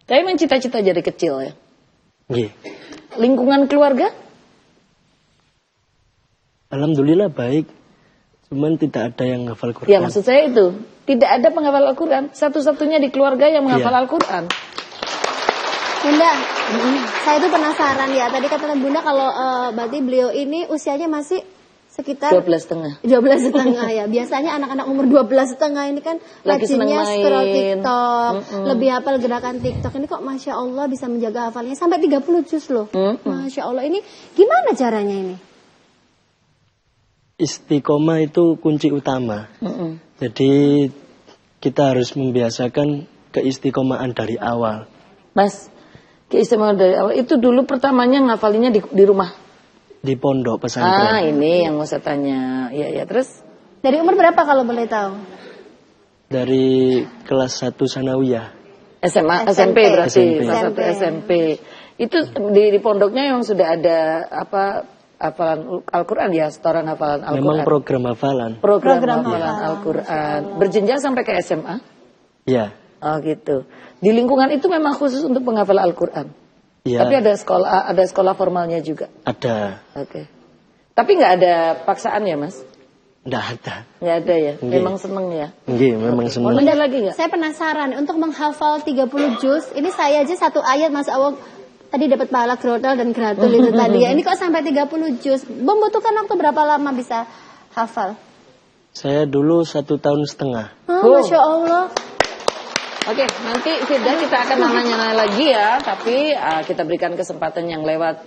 Tapi memang cita-cita dari kecil ya? Iya. Lingkungan keluarga? Alhamdulillah baik. Cuman tidak ada yang menghafal Quran. Ya maksud saya itu. Tidak ada penghafal Al-Quran. Satu-satunya di keluarga yang menghafal Al-Quran. Bunda, saya itu penasaran ya. Tadi kata Bunda kalau berarti beliau ini usianya masih sekitar 12,5. 12,5 ya. Biasanya anak-anak umur 12,5 ini kan Lagi seneng rajinnya main. scroll TikTok, lebih hafal gerakan TikTok. Ini kok Masya Allah bisa menjaga hafalnya sampai 30 juz loh. Masya Allah, ini gimana caranya ini? Istiqomah itu kunci utama. Jadi kita harus membiasakan keistiqomahan dari awal. Mas, keistimewaannya dari awal itu dulu pertamanya ngafalinya di rumah. Di pondok pesantren. Ini yang mau saya tanya. Ya, terus? Dari umur berapa kalau boleh tahu? Dari kelas 1 sanawiyah. SMP berarti. SMP. Kelas 1 SMP. Itu di pondoknya yang sudah ada hafalan Al-Quran ya, setoran hafalan Al-Quran. Memang program hafalan. Program hafalan Al-Quran. Berjenjang sampai ke SMA? Ya. Oh gitu. Di lingkungan itu memang khusus untuk penghafal Al-Quran? Ya. Tapi ada sekolah formalnya juga? Ada. Oke. Tapi nggak ada paksaan ya Mas? Nggak ada. Nggak ada ya? Nggih. Memang seneng ya? Nggih, memang senang. Mau nanya lagi nggak? Saya penasaran untuk menghafal 30 juz. Ini saya aja satu ayat Mas Awang tadi dapat pahala grotal dan gratul itu tadi ya. Ini kok sampai 30 juz. Membutuhkan waktu berapa lama bisa hafal? Saya dulu 1,5 tahun. Masya Allah. Oke, nanti Firda kita akan nanya-nanya lagi ya. Tapi kita berikan kesempatan yang lewat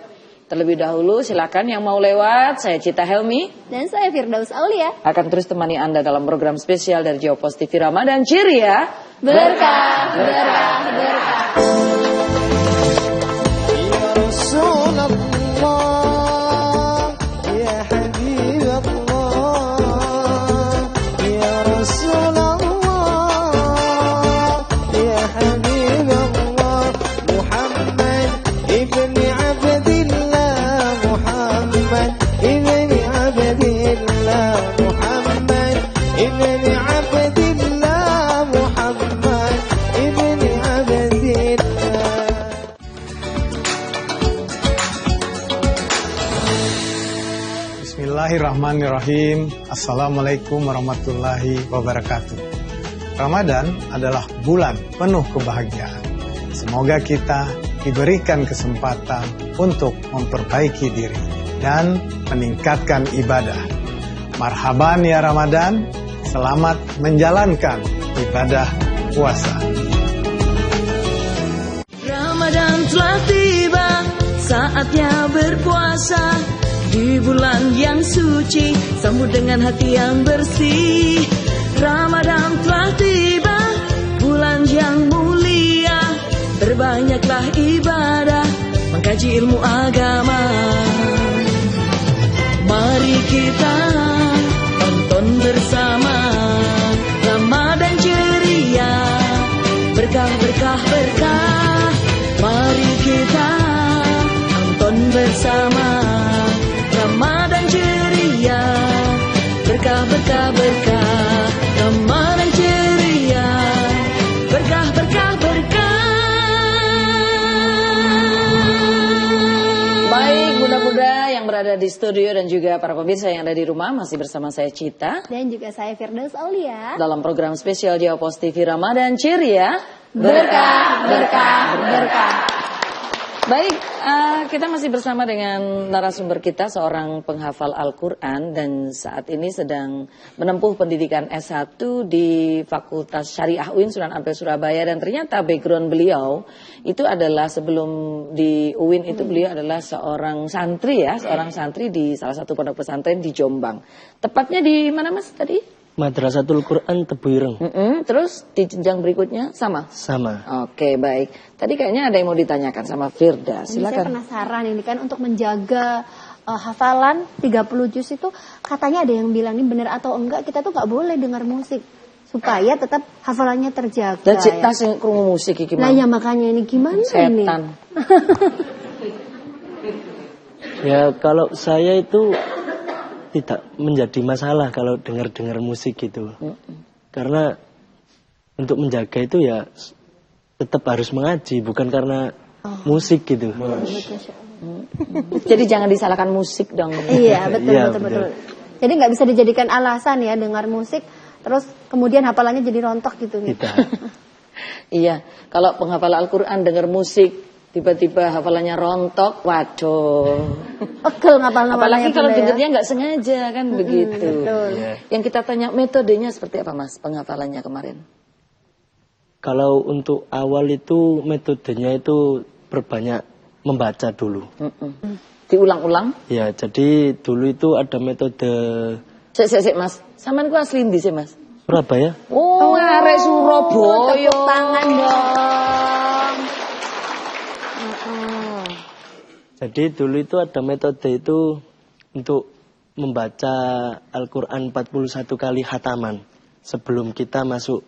terlebih dahulu. Silakan yang mau lewat. Saya Cita Helmi. Dan saya Firdaus Aulia. Akan terus temani Anda dalam program spesial dari Jawa Post TV Ramadan Ceria. Berkah, berkah, berkah. Bismillahirrahmanirrahim. Assalamualaikum warahmatullahi wabarakatuh. Ramadan adalah bulan penuh kebahagiaan. Semoga kita diberikan kesempatan untuk memperbaiki diri dan meningkatkan ibadah. Marhaban ya Ramadan, selamat menjalankan ibadah puasa. Ramadan telah tiba, saatnya berpuasa. Di bulan yang suci, sambut dengan hati yang bersih. Ramadan telah tiba, bulan yang mulia. banyaklah ibadah, mengkaji ilmu agama. Mari kita tonton bersama Ramadan ceria, berkah berkah berkah. Mari kita tonton bersama Ramadan ceria, berkah berkah berkah. Ramadan ceria, berkah berkah berkah. Baik, bunda-bunda yang berada di studio dan juga para pemirsa yang ada di rumah, masih bersama saya Cita Dan juga saya Firdaus Aulia dalam program spesial Jawa Pos TV Ramadan Ceria, Berkah, berkah, berkah. Baik, kita masih bersama dengan narasumber kita, seorang penghafal Al-Quran dan saat ini sedang menempuh pendidikan S1 di Fakultas Syariah UIN Sunan Ampel Surabaya. Dan ternyata background beliau itu adalah sebelum di UIN itu beliau adalah seorang santri ya, seorang santri di salah satu pondok pesantren di Jombang. Tepatnya di mana Mas tadi? Madrasatul Quran Tebuireng. Terus di jenjang berikutnya sama? Sama. Oke, baik. Tadi kayaknya ada yang mau ditanyakan sama Firda. Saya Silakan. penasaran ini kan untuk menjaga hafalan 30 juz itu katanya ada yang bilang ini benar atau enggak, kita tuh nggak boleh dengar musik supaya tetap hafalannya terjaga. Dan cipta sing krungu musik iki. Nah ya makanya ini gimana ini? Setan. Ya kalau saya itu tidak menjadi masalah kalau dengar-dengar musik gitu. Karena untuk menjaga itu ya tetap harus mengaji, bukan karena musik gitu. Jadi jangan disalahkan musik dong. Iya betul, Iya, betul, betul. betul. Jadi nggak bisa dijadikan alasan ya dengar musik terus kemudian hafalannya jadi rontok gitu. Iya, kalau penghafal Al-Quran dengar musik tiba-tiba hafalannya rontok, waduh. Pegel ngapal-ngapalnya. Apalagi kalau ya. dengarnya nggak sengaja kan begitu. Betul. Yang kita tanya metodenya seperti apa Mas penghafalannya kemarin? Kalau untuk awal itu metodenya itu perbanyak membaca dulu. Diulang-ulang? Ya, jadi dulu itu ada metode. Sik Mas, sampean ku asli ndi sih Mas? Surabaya. Oh, arek Surabaya. Tepuk tangan dong. Jadi dulu itu ada metode itu untuk membaca Al-Quran 41 kali khataman sebelum kita masuk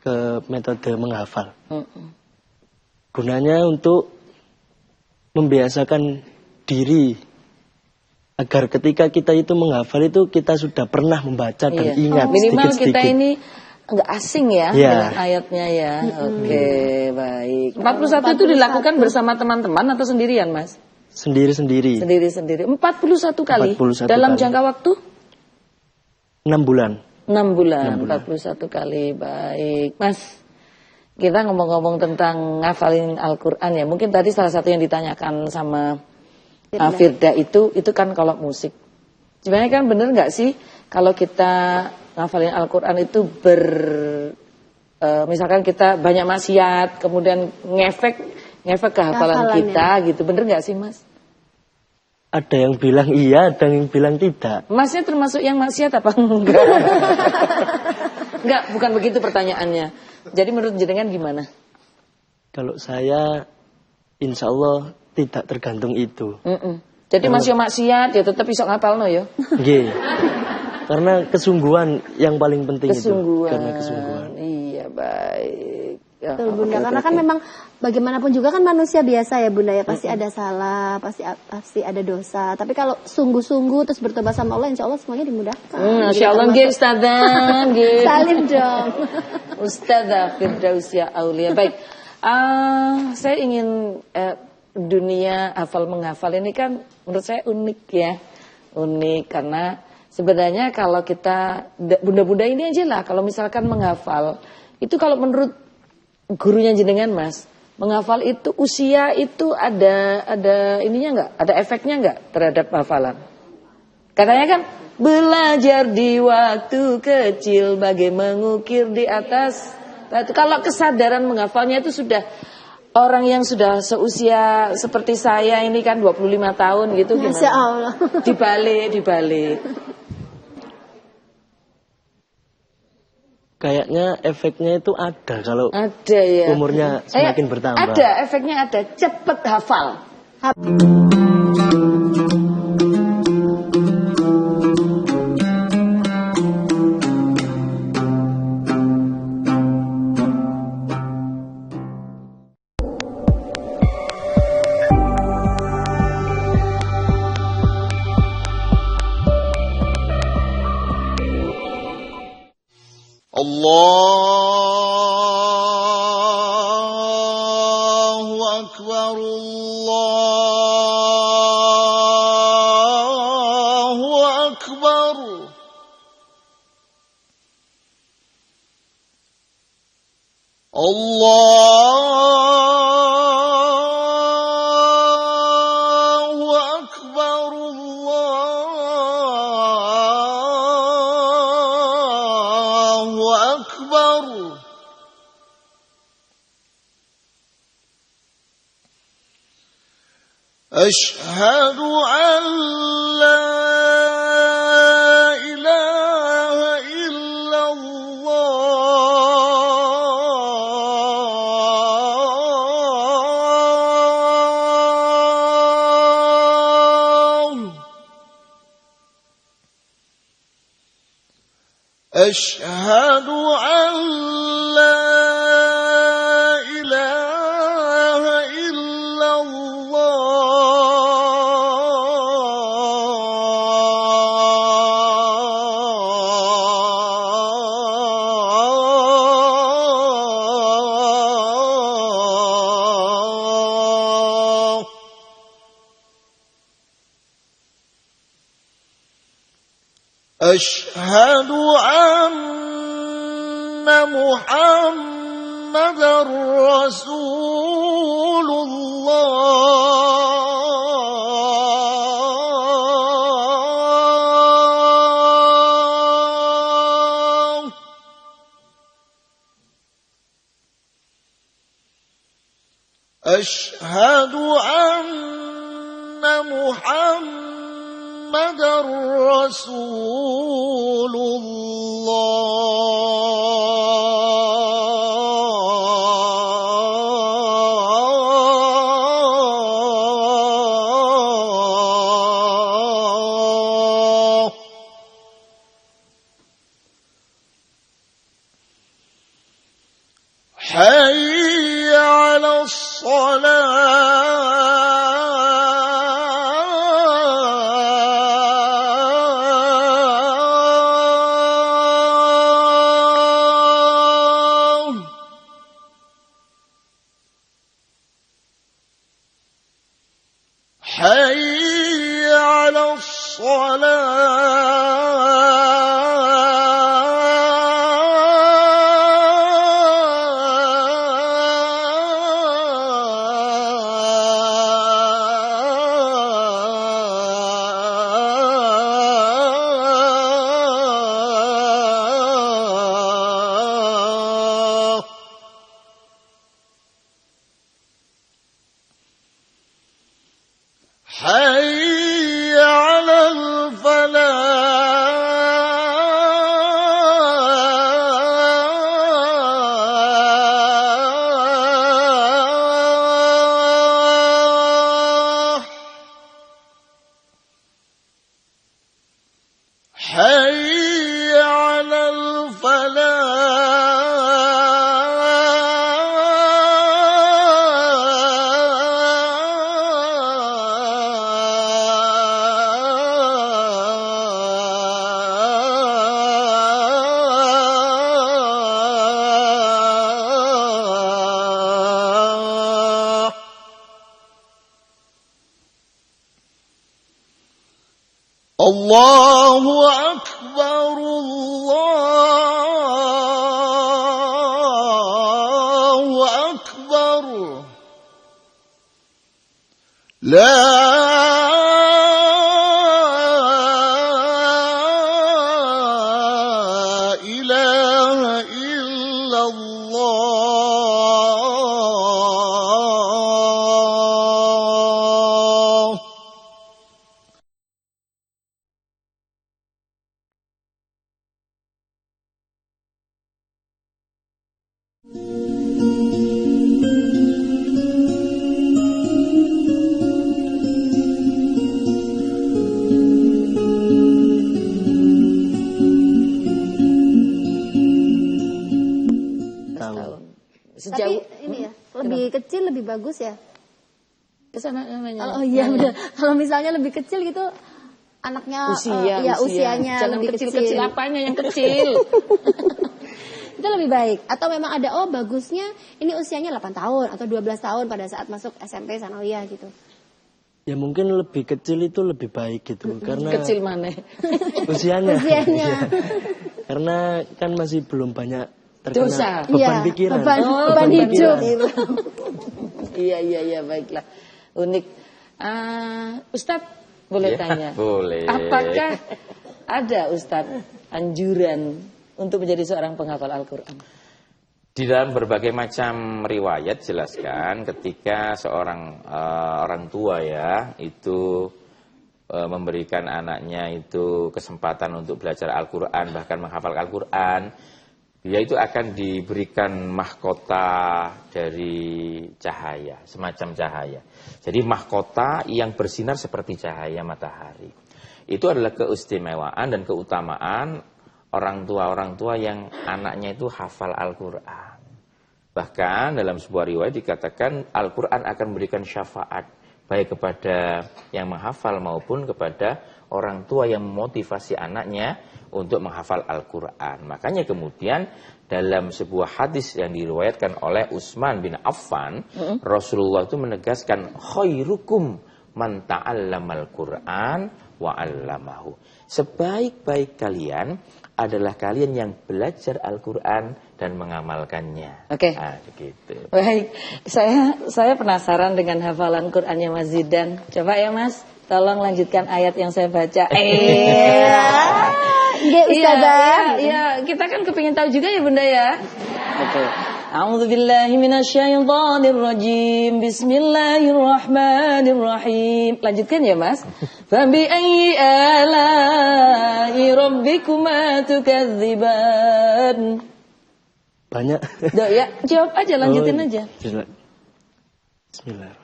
ke metode menghafal. Gunanya untuk membiasakan diri agar ketika kita itu menghafal itu kita sudah pernah membaca dan ingat minimal sedikit-sedikit. kita ini nggak asing ya dengan ayatnya ya. Oke, baik. 41 itu dilakukan bersama teman-teman atau sendirian Mas? Sendiri-sendiri. Sendiri-sendiri. 41 kali. 41 dalam kali. jangka waktu? 6 bulan. 6 bulan. 41 kali. Baik. Mas, kita ngomong-ngomong tentang ngafalin Al-Quran ya. Mungkin tadi salah satu yang ditanyakan sama Firda itu kan kalau musik. Sebenarnya kan bener nggak sih kalau kita ngafalin Al-Quran itu misalkan kita banyak maksiat, kemudian ngefek ke hafalan kita gitu, bener nggak sih Mas? Ada yang bilang iya, ada yang bilang tidak. Masnya termasuk yang maksiat apa enggak? Enggak, bukan begitu pertanyaannya. Jadi menurut jenengan gimana? Kalau saya, insya Allah tidak tergantung itu. Jadi masih maksiat ya tetap iso ngapalno ya. Nggih. Karena kesungguhan yang paling penting itu. Karena kesungguhan. Iya, baik. Ya, Betul Bunda, karena kan memang bagaimanapun juga kan manusia biasa ya Bunda ya, pasti ada salah, pasti ada dosa. Tapi kalau sungguh-sungguh terus bertobat sama Allah, insya Allah semuanya dimudahkan. Insya Allah nggih Ustazah, nggih. Salim dong. Ustazah Firdaus Aulia. Baik, saya ingin dunia hafal menghafal ini kan menurut saya unik ya, unik karena sebenarnya kalau kita bunda-bunda ini aja lah, kalau misalkan menghafal itu kalau menurut gurunya jenengan Mas, menghafal itu usia itu ada ininya nggak? Ada efeknya nggak terhadap hafalan? Katanya kan belajar di waktu kecil bagai mengukir di atas batu. Kalau kesadaran menghafalnya itu sudah orang yang sudah seusia seperti saya ini kan 25 tahun gitu gimana? Masya Allah. Dibalik. kayaknya efeknya itu ada kalau Ada ya. umurnya semakin bertambah. Ada efeknya, ada cepet hafal. Allahu Akbar, Allahu Akbar. Allahu Akbar, Allahu Akbar. أشهد أن لا إله إلا الله. أشهد أن لا إله إلا الله. أشهد أن محمدا رسول الله. أشهد أن محمدا رسول الله. حي على الصلاة. حي على الصلاة. حي على الفلاح. حي على الفلاح. الله أكبر، الله أكبر. لا lebih kecil lebih bagus ya? Kesana namanya. Oh iya benar. Kalau misalnya lebih kecil gitu anaknya usianya jangan lebih kecil apanya yang kecil. Itu lebih baik. Atau memang ada bagusnya ini usianya 8 tahun atau 12 tahun pada saat masuk SMP sanawiyah gitu. Ya mungkin lebih kecil itu lebih baik gitu karena kecil mana? Usianya. Usianya. Karena kan masih belum banyak dosa. terkena beban pikiran. Beban hidup. Iya baiklah. Unik. Ustadz boleh tanya? Boleh. Apakah ada Ustadz anjuran untuk menjadi seorang penghafal Al-Quran? Di dalam berbagai macam riwayat jelaskan ketika seorang orang tua ya itu memberikan anaknya itu kesempatan untuk belajar Al-Quran bahkan menghafal Al-Quran, dia itu akan diberikan mahkota dari cahaya, semacam cahaya. Jadi mahkota yang bersinar seperti cahaya matahari. Itu adalah keistimewaan dan keutamaan orang tua yang anaknya itu hafal Al-Quran. Bahkan dalam sebuah riwayat dikatakan Al-Quran akan memberikan syafaat baik kepada yang menghafal maupun kepada orang tua yang memotivasi anaknya untuk menghafal Al-Quran. Makanya kemudian dalam sebuah hadis yang diriwayatkan oleh Utsman bin Affan, Rasulullah itu menegaskan khairukum man ta'allamal Quran wa 'allamahu. Sebaik-baik kalian adalah kalian yang belajar Al-Quran dan mengamalkannya. Oke. Begitu. Baik, saya penasaran dengan hafalan Qurannya Mas Zidan. Coba ya Mas, tolong lanjutkan ayat yang saya baca. Iya, kita kan kepingin tahu juga ya Bunda ya. Oke. A'udzubillahi minasyaitonirrajim. Bismillahirrahmanirrahim. Lanjutkan ya Mas. Fabi ayyi ala'i rabbikuma tukadziban. Banyak. Ya, jawab aja, lanjutin aja. Bismillahirrahmanirrahim.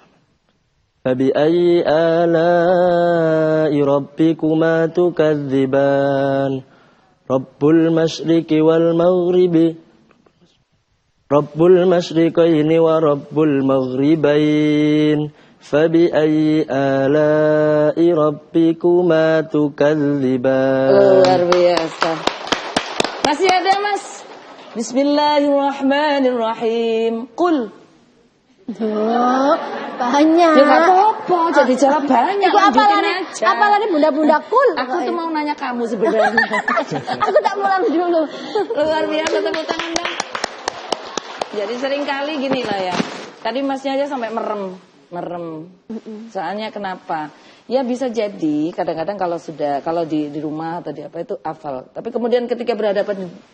Fabi ayyi ala'i rabbikuma tukadziban. Rabbul masyriqi wal maghribi. Rabbul masyriqaini wa rabbul maghribain. Fabi ayyi ala'i rabbikuma tukadziban. Luar biasa. Masih ada Mas? Bismillahirrahmanirrahim. Qul. Banyak. Ya gak apa-apa, jadi jawab banyak. Ibu apalagi bunda-bunda kul. Aku tuh mau nanya kamu sebenarnya. Aku tak pulang dulu. Luar biasa, tepuk tangan dong. Jadi sering kali gini lah ya. Tadi Masnya aja sampai merem. Soalnya kenapa? Ya bisa jadi kadang-kadang kalau di rumah atau di apa itu hafal. Tapi kemudian ketika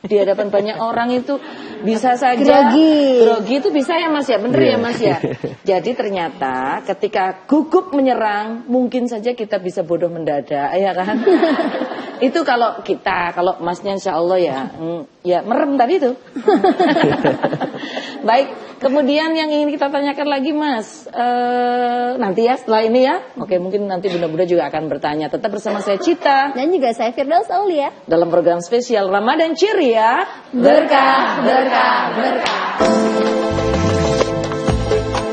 di hadapan banyak orang itu bisa saja grogi itu bisa ya Mas ya, bener ya Mas ya. Jadi ternyata ketika gugup menyerang mungkin saja kita bisa bodoh mendadak, ya kan? Itu kalau Masnya insya Allah ya merem tadi itu. Baik, kemudian yang ingin kita tanyakan lagi Mas, nanti ya setelah ini ya. Oke, mungkin nanti bunda-bunda juga akan bertanya. Tetap bersama saya Cita dan juga saya Firdaus Aulia dalam program spesial Ramadan Ceria, berkah, berkah, berkah.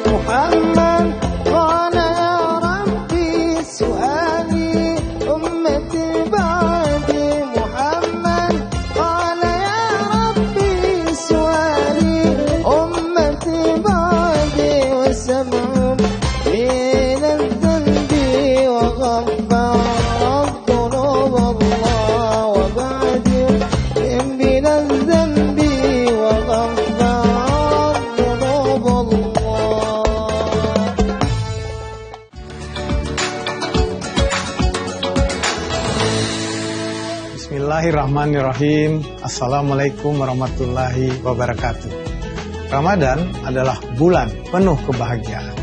Muhammad qala ya Rabbi su'ali ummati ba'di. Muhammad qala ya Rabbi su'ali ummati ba'di wa sab'un min al-dhanbi wa ghaffara dhunub Allah wa ba'di min al-dhanbi wa ghaffara dhunub Allah. Bismillahirrahmanirrahim. Assalamualaikum warahmatullahi wabarakatuh. Ramadan adalah bulan penuh kebahagiaan.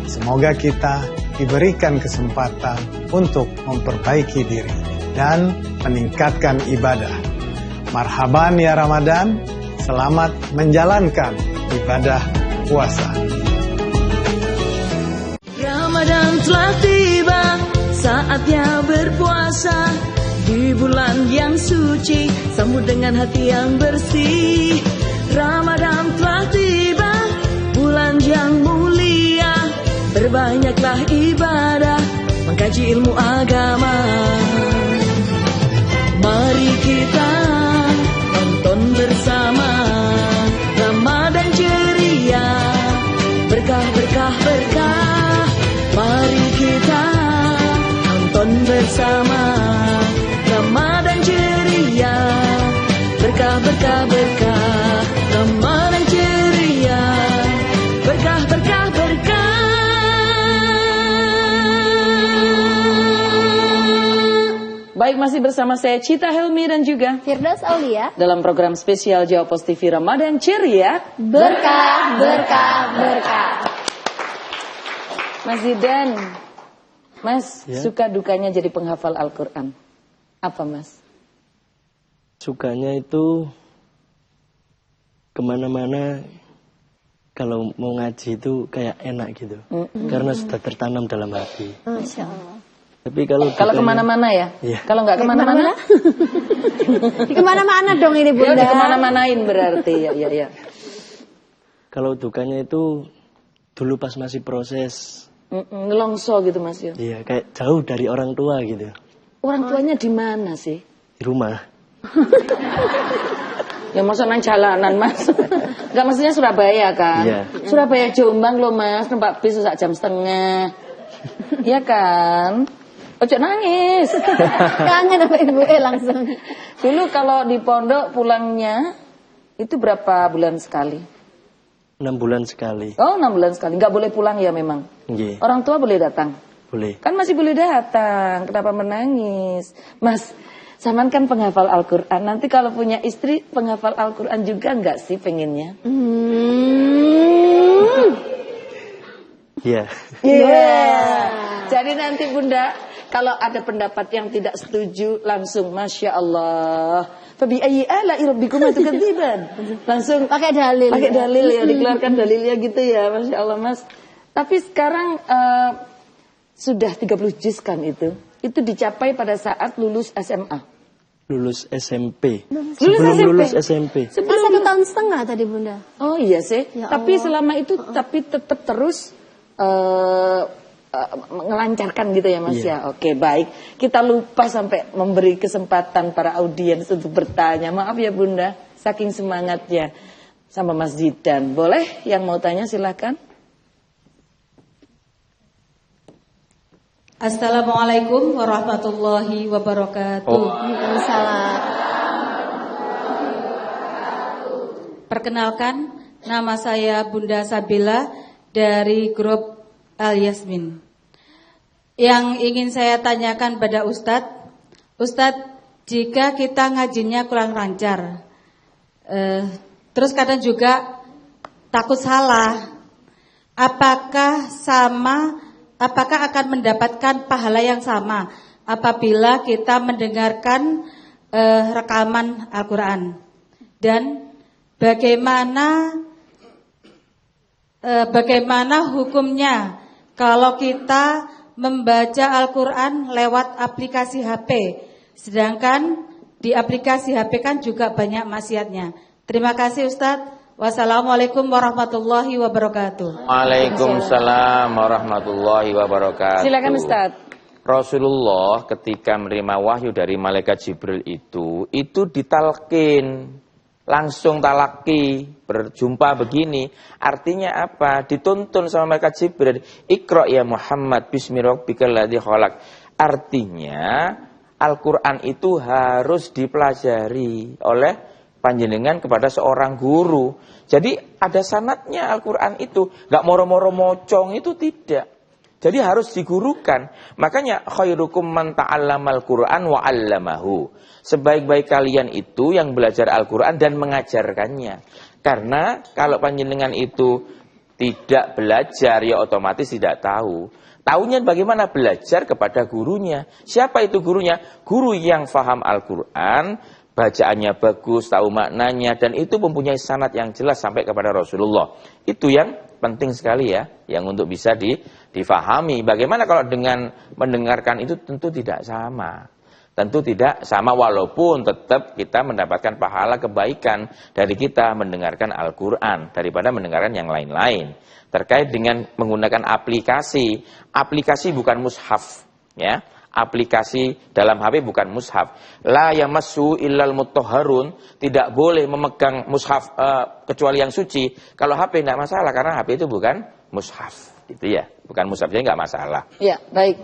Semoga kita diberikan kesempatan untuk memperbaiki diri dan meningkatkan ibadah. Marhaban ya Ramadan, selamat menjalankan ibadah puasa. Ramadan telah tiba, saatnya berpuasa. Di bulan yang suci, sambut dengan hati yang bersih. Ramadan telah tiba, bulan yang mulia, berbanyaklah ibadah, mengkaji ilmu agama. Mari kita tonton bersama Ramadan ceria, berkah berkah berkah. Mari kita tonton bersama Ramadan ceria, berkah berkah berkah. Ramadan ceria, berkah berkah berkah. Baik, masih bersama saya Cita Helmi dan juga Firdaus Aulia dalam program spesial Jawa Pos TV Ramadan Ceria, berkah berkah berkah. Mas Zidan, Mas Ya. suka dukanya jadi penghafal Al-Quran. Apa Mas? Sukanya itu kemana-mana kalau mau ngaji itu kayak enak gitu. Karena sudah tertanam dalam hati. Masya Allah. Tapi kalau kemana-mana ya? Iya. Kalau nggak kemana-mana? Di kemana-mana dong ini Ya, Bunda. di kemana-manain berarti ya. Kalau dukanya itu dulu pas masih proses. Ngelongso gitu Mas Yo. Iya, kayak jauh dari orang tua gitu. Orang tuanya di mana sih? Di rumah. Ya masa nang jalanan Mas. Enggak, maksudnya Surabaya kan? Iya. Surabaya Jombang loh Mas, numpak bis sak jam setengah. Iya kan? Ojo nangis. Kangen sama ibu langsung. Dulu kalau di pondok pulangnya itu berapa bulan sekali? 6 bulan sekali. Oh, 6 bulan sekali. Nggak boleh pulang ya memang? Nggih, Orang tua boleh datang? boleh. Kan masih boleh datang. Kenapa menangis? Mas, Saman kan penghafal Al-Quran. Nanti kalau punya istri penghafal Al-Quran juga nggak sih pengennya? Iya. Jadi nanti Bunda, kalau ada pendapat yang tidak setuju, langsung Masya Allah. Fabi ayyi ala'i rabbikuma tukadziban. Langsung pakai dalil. Pakai dalil ya, dikeluarkan dalilnya gitu ya, Masya Allah Mas. Tapi sekarang sudah 30 juz kan itu. Itu dicapai pada saat lulus SMA. Lulus SMP. Lulus SMP. Lulus SMP. Sebelum 1 tahun setengah tadi Bunda. Oh iya sih. Ya Tapi Allah. selama itu tapi tetap terus ngelancarkan gitu ya Mas Iya. ya. Oke, baik. Kita lupa sampai memberi kesempatan para audiens untuk bertanya. Maaf ya Bunda, saking semangatnya sama Mas Zidan. Boleh yang mau tanya silakan. Assalamualaikum warahmatullahi wabarakatuh. Waalaikumsalam. Perkenalkan, nama saya Bunda Sabila dari grup Al Yasmin. Yang ingin saya tanyakan pada Ustadz, jika kita ngajinya kurang lancar, terus kadang juga takut salah, apakah akan mendapatkan pahala yang sama apabila kita mendengarkan rekaman Al-Quran? Dan bagaimana hukumnya kalau kita membaca Al-Quran lewat aplikasi HP, sedangkan di aplikasi HP kan juga banyak maksiatnya. Terima kasih Ustadz. Wassalamualaikum warahmatullahi wabarakatuh. Waalaikumsalam warahmatullahi wabarakatuh. Silakan Ustaz. Rasulullah ketika menerima wahyu dari malaikat Jibril itu ditalkin, langsung talaki, berjumpa begini. Artinya apa? Dituntun sama malaikat Jibril, Iqra ya Muhammad bismi rabbikal ladzi khalaq. Artinya Al-Quran itu harus dipelajari oleh panjenengan kepada seorang guru. Jadi ada sanatnya Al-Quran itu, nggak moro-moro mocong itu tidak. Jadi harus digurukan. Makanya khairukum man ta'allamal Qur'an wa 'allamahu. Sebaik-baik kalian itu yang belajar Al-Quran dan mengajarkannya. Karena kalau panjenengan itu tidak belajar ya otomatis tidak tahu. Taunya bagaimana? Belajar kepada gurunya. Siapa itu gurunya? Guru yang faham Al-Quran, bacaannya bagus, tahu maknanya, dan itu mempunyai sanad yang jelas sampai kepada Rasulullah. Itu yang penting sekali ya, yang untuk bisa difahami. Bagaimana kalau dengan mendengarkan itu tentu tidak sama. tentu tidak sama, walaupun tetap kita mendapatkan pahala kebaikan dari kita mendengarkan Al-Quran daripada mendengarkan yang lain-lain. Terkait dengan menggunakan aplikasi, aplikasi bukan mushaf, ya. Aplikasi dalam HP bukan mushaf. La yamassu illal mutahharun, tidak boleh memegang mushaf kecuali yang suci. Kalau HP tidak masalah karena HP itu bukan mushaf, gitu ya. Bukan mushaf, jadi nggak masalah. Ya, baik.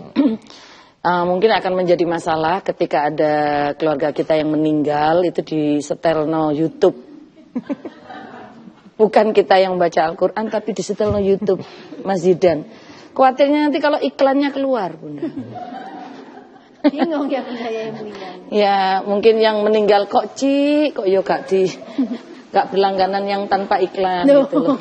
Mungkin akan menjadi masalah ketika ada keluarga kita yang meninggal itu di setelno YouTube. Bukan kita yang baca Al-Quran tapi di setelno YouTube, Mas Zidan. Khawatirnya nanti kalau iklannya keluar, Bunda. Bingung ya Bunda yang meninggal. Ya, mungkin yang meninggal kok yo gak berlangganan yang tanpa iklan gitu loh.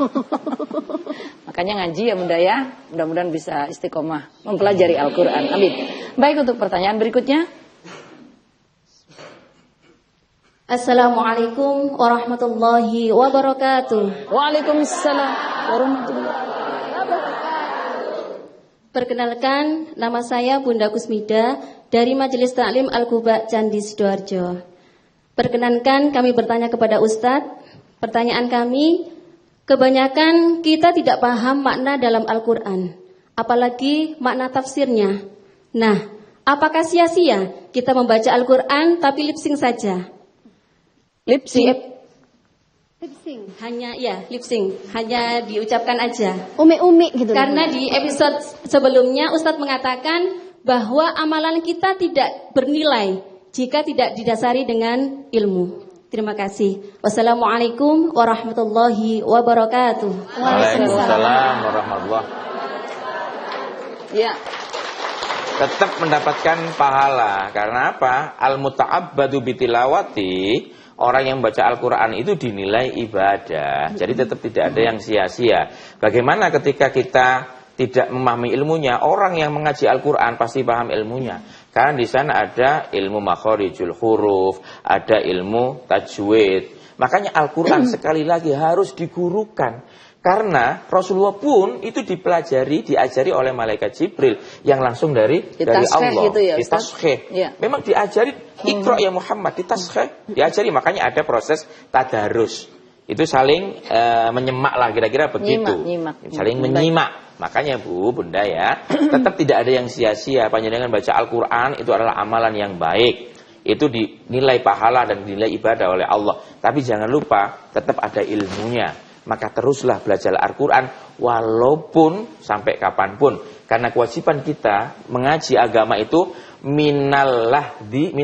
Makanya ngaji ya Bunda ya. Mudah-mudahan bisa istiqomah mempelajari Al-Quran. Amin. Baik, untuk pertanyaan berikutnya. Assalamualaikum warahmatullahi wabarakatuh. Waalaikumsalam warahmatullahi wabarakatuh. Perkenalkan, nama saya Bunda Kusmida dari Majelis Taklim Al-Quba Candi Sidoarjo. Perkenankan kami bertanya kepada Ustadz. Pertanyaan kami, kebanyakan kita tidak paham makna dalam Al-Quran, apalagi makna tafsirnya. Nah, apakah sia-sia kita membaca Al-Quran tapi lip sync saja? Lip sync? Lip sync, lip sync, hanya diucapkan aja. Umi-umi gitu. Karena di episode sebelumnya Ustadz mengatakan bahwa amalan kita tidak bernilai jika tidak didasari dengan ilmu. Terima kasih. Wassalamualaikum warahmatullahi wabarakatuh. Waalaikumsalam warahmatullahi. Ya. Tetap mendapatkan pahala. Karena apa? Al-muta'abbadu bitilawati, orang yang baca Al-Quran itu dinilai ibadah. Jadi tetap tidak ada yang sia-sia. Bagaimana ketika kita tidak memahami ilmunya? Orang yang mengaji Al-Quran pasti paham ilmunya. Karena di sana ada ilmu makhorijul huruf, ada ilmu tajwid. Makanya Al-Quran sekali lagi harus digurukan. Karena Rasulullah pun itu diajari oleh malaikat Jibril yang langsung dari Allah. Gitu ya, ditashkhih. Ya. Memang diajari, Iqra ya Muhammad, ditashkhih. Diajari, makanya ada proses tadarus. Itu saling menyemak lah, kira-kira begitu. Nyimak. Saling menyimak. Makanya Bu, Bunda ya, tetap tidak ada yang sia-sia. Panjenengan baca Al-Quran itu adalah amalan yang baik. Itu dinilai pahala dan dinilai ibadah oleh Allah. Tapi jangan lupa, tetap ada ilmunya. Maka teruslah belajar Al-Quran walaupun sampai kapanpun. Karena kewajiban kita mengaji agama itu minal mahdi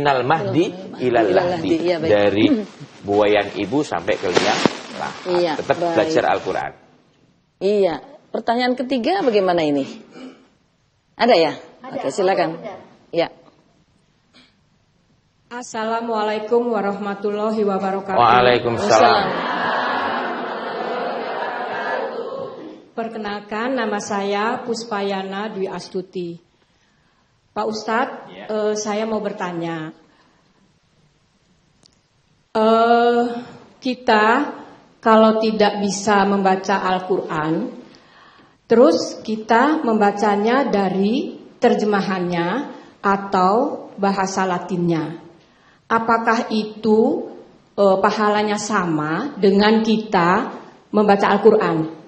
ilal lahdi. Ya, dari buayan ibu sampai ke liang lahat. Iya, tetap baik. belajar Al-Quran. Iya. Pertanyaan ketiga bagaimana ini? Ada ya? Oke, silakan. Ya. Assalamualaikum warahmatullahi wabarakatuh. Waalaikumsalam. Perkenalkan, nama saya Puspayana Dwi Astuti. Pak Ustadz, saya mau bertanya. Kita kalau tidak bisa membaca Al-Quran, terus kita membacanya dari terjemahannya atau bahasa Latinnya. Apakah itu pahalanya sama dengan kita membaca Al-Quran?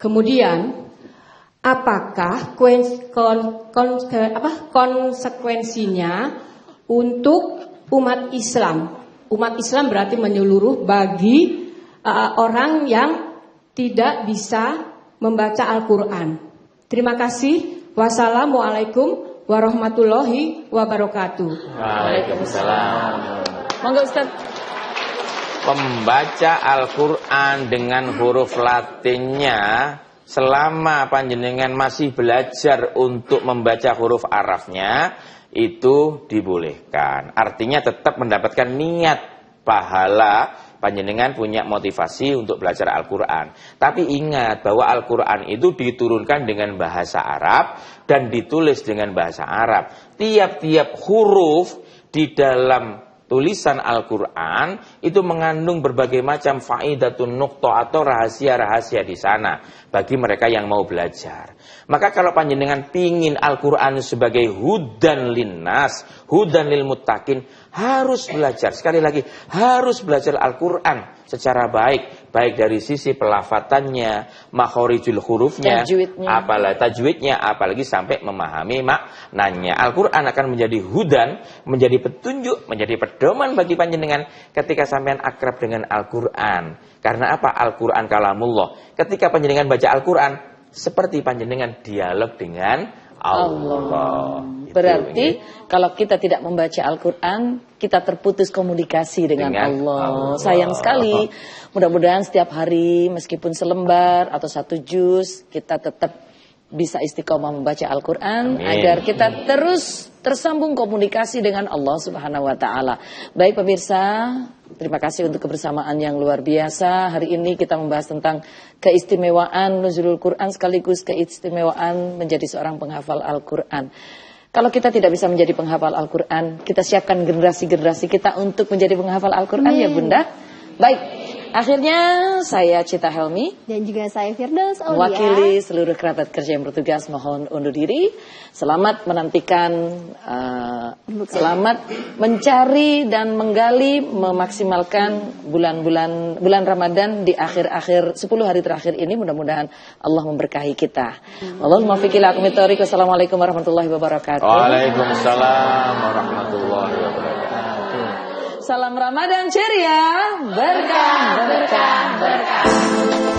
Kemudian, apakah konsekuensinya untuk umat Islam? Umat Islam berarti menyeluruh bagi orang yang tidak bisa membaca Al-Quran. Terima kasih. Wassalamualaikum warahmatullahi wabarakatuh. Waalaikumsalam. Monggo Ustaz. Pembaca Al-Quran dengan huruf Latinnya, selama panjenengan masih belajar untuk membaca huruf Arabnya, itu dibolehkan. Artinya tetap mendapatkan niat pahala. Panjenengan punya motivasi untuk belajar Al-Quran. Tapi ingat bahwa Al-Quran itu diturunkan dengan bahasa Arab dan ditulis dengan bahasa Arab. Tiap-tiap huruf di dalam tulisan Al-Quran itu mengandung berbagai macam faidatun nuqta atau rahasia-rahasia di sana bagi mereka yang mau belajar. Maka kalau panjenengan pingin Al-Quran sebagai hudan linnas, hudan lil muttaqin, harus belajar. Sekali lagi, harus belajar Al-Quran secara baik. Baik dari sisi pelafatannya, makhorijul hurufnya, tajwidnya, apalagi sampai memahami maknanya. Al-Quran akan menjadi hudan, menjadi petunjuk, menjadi pedoman bagi panjenengan ketika sampean akrab dengan Al-Quran. Karena apa? Al-Quran kalamullah. Ketika panjenengan baca Al-Quran, seperti panjenengan dialog dengan Allah. Berarti kalau kita tidak membaca Al-Quran, kita terputus komunikasi dengan Allah. Sayang sekali. Mudah-mudahan setiap hari meskipun selembar atau 1 juz, kita tetap bisa istiqomah membaca Al-Quran agar kita terus tersambung komunikasi dengan Allah Subhanahu wa taala. Baik pemirsa, terima kasih untuk kebersamaan yang luar biasa. Hari ini kita membahas tentang keistimewaan nuzulul Quran sekaligus keistimewaan menjadi seorang penghafal Al-Quran. Kalau kita tidak bisa menjadi penghafal Al-Quran, kita siapkan generasi-generasi kita untuk menjadi penghafal Al-Quran ya Bunda. Baik, akhirnya saya Cita Helmi dan juga saya Firdaus Aulia, mewakili seluruh kerabat kerja yang bertugas mohon undur diri. Selamat menantikan, selamat mencari dan menggali, memaksimalkan bulan Ramadan di akhir-akhir 10 hari terakhir ini. Mudah-mudahan Allah memberkahi kita. Wallahul muwaffiq ila aqwamit thoriq. Wassalamualaikum warahmatullahi wabarakatuh. Waalaikumsalam warahmatullahi wabarakatuh. Salam Ramadan ceria, berkah, berkah, berkah.